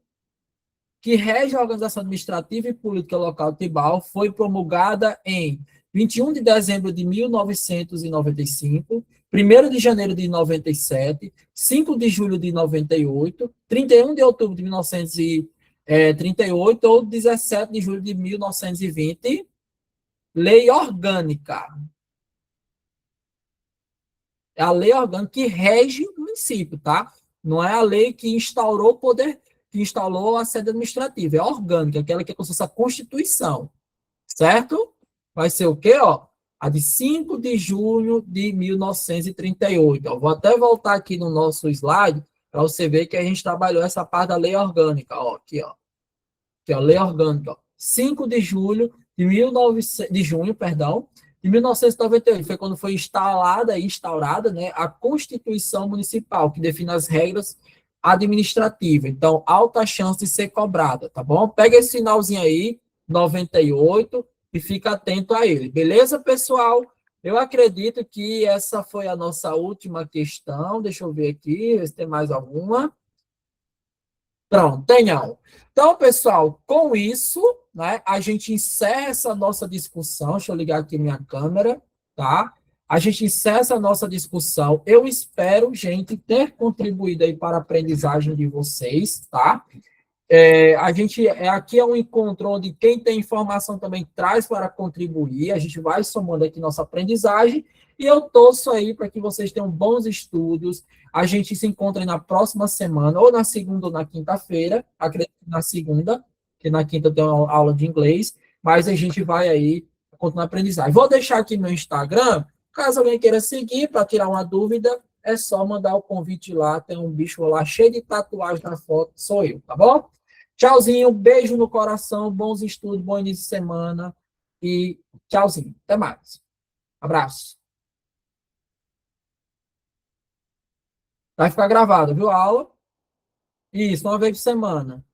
que rege a organização administrativa e política local de Tibau, foi promulgada em 21 de dezembro de 1995, 1º de janeiro de 97, 5 de julho de 98, 31 de outubro de 1938 ou 17 de julho de 1920, lei orgânica. É a lei orgânica que rege o município, tá? Não é a lei que instaurou o poder, que instalou a sede administrativa, é orgânica, aquela que é como se fosse a Constituição, certo? Vai ser o quê, ó? A de 5 de junho de 1938. Ó. Vou até voltar aqui no nosso slide para você ver que a gente trabalhou essa parte da lei orgânica, ó, aqui, ó. Aqui, ó, lei orgânica, ó. 5 de julho de 1900, de junho, perdão, de 1998, foi quando foi instaurada, né, a Constituição Municipal, que define as regras administrativas. Então, alta chance de ser cobrada, tá bom? Pega esse finalzinho aí, 98, e fica atento a ele. Beleza, pessoal? Eu acredito que essa foi a nossa última questão. Deixa eu ver aqui, ver se tem mais alguma. Pronto, tenham. Então, pessoal, com isso, né, a gente encerra essa nossa discussão. Deixa eu ligar aqui minha câmera, tá? A gente encerra essa nossa discussão. Eu espero, gente, ter contribuído aí para a aprendizagem de vocês, tá? A gente aqui é um encontro onde quem tem informação também traz para contribuir. A gente vai somando aqui nossa aprendizagem e eu torço aí para que vocês tenham bons estudos. A gente se encontra na próxima semana, ou na segunda ou na quinta-feira. Acredito que na segunda, que na quinta eu tenho uma aula de inglês. mas a gente vai aí continuar a aprendizagem. Vou deixar aqui meu Instagram, caso alguém queira seguir, para tirar uma dúvida, é só mandar o convite lá, tem um bicho lá cheio de tatuagem na foto, sou eu, tá bom? Tchauzinho, beijo no coração, bons estudos, bom início de semana e tchauzinho, até mais. Abraço. Vai ficar gravado, viu a aula? Isso, uma vez por semana.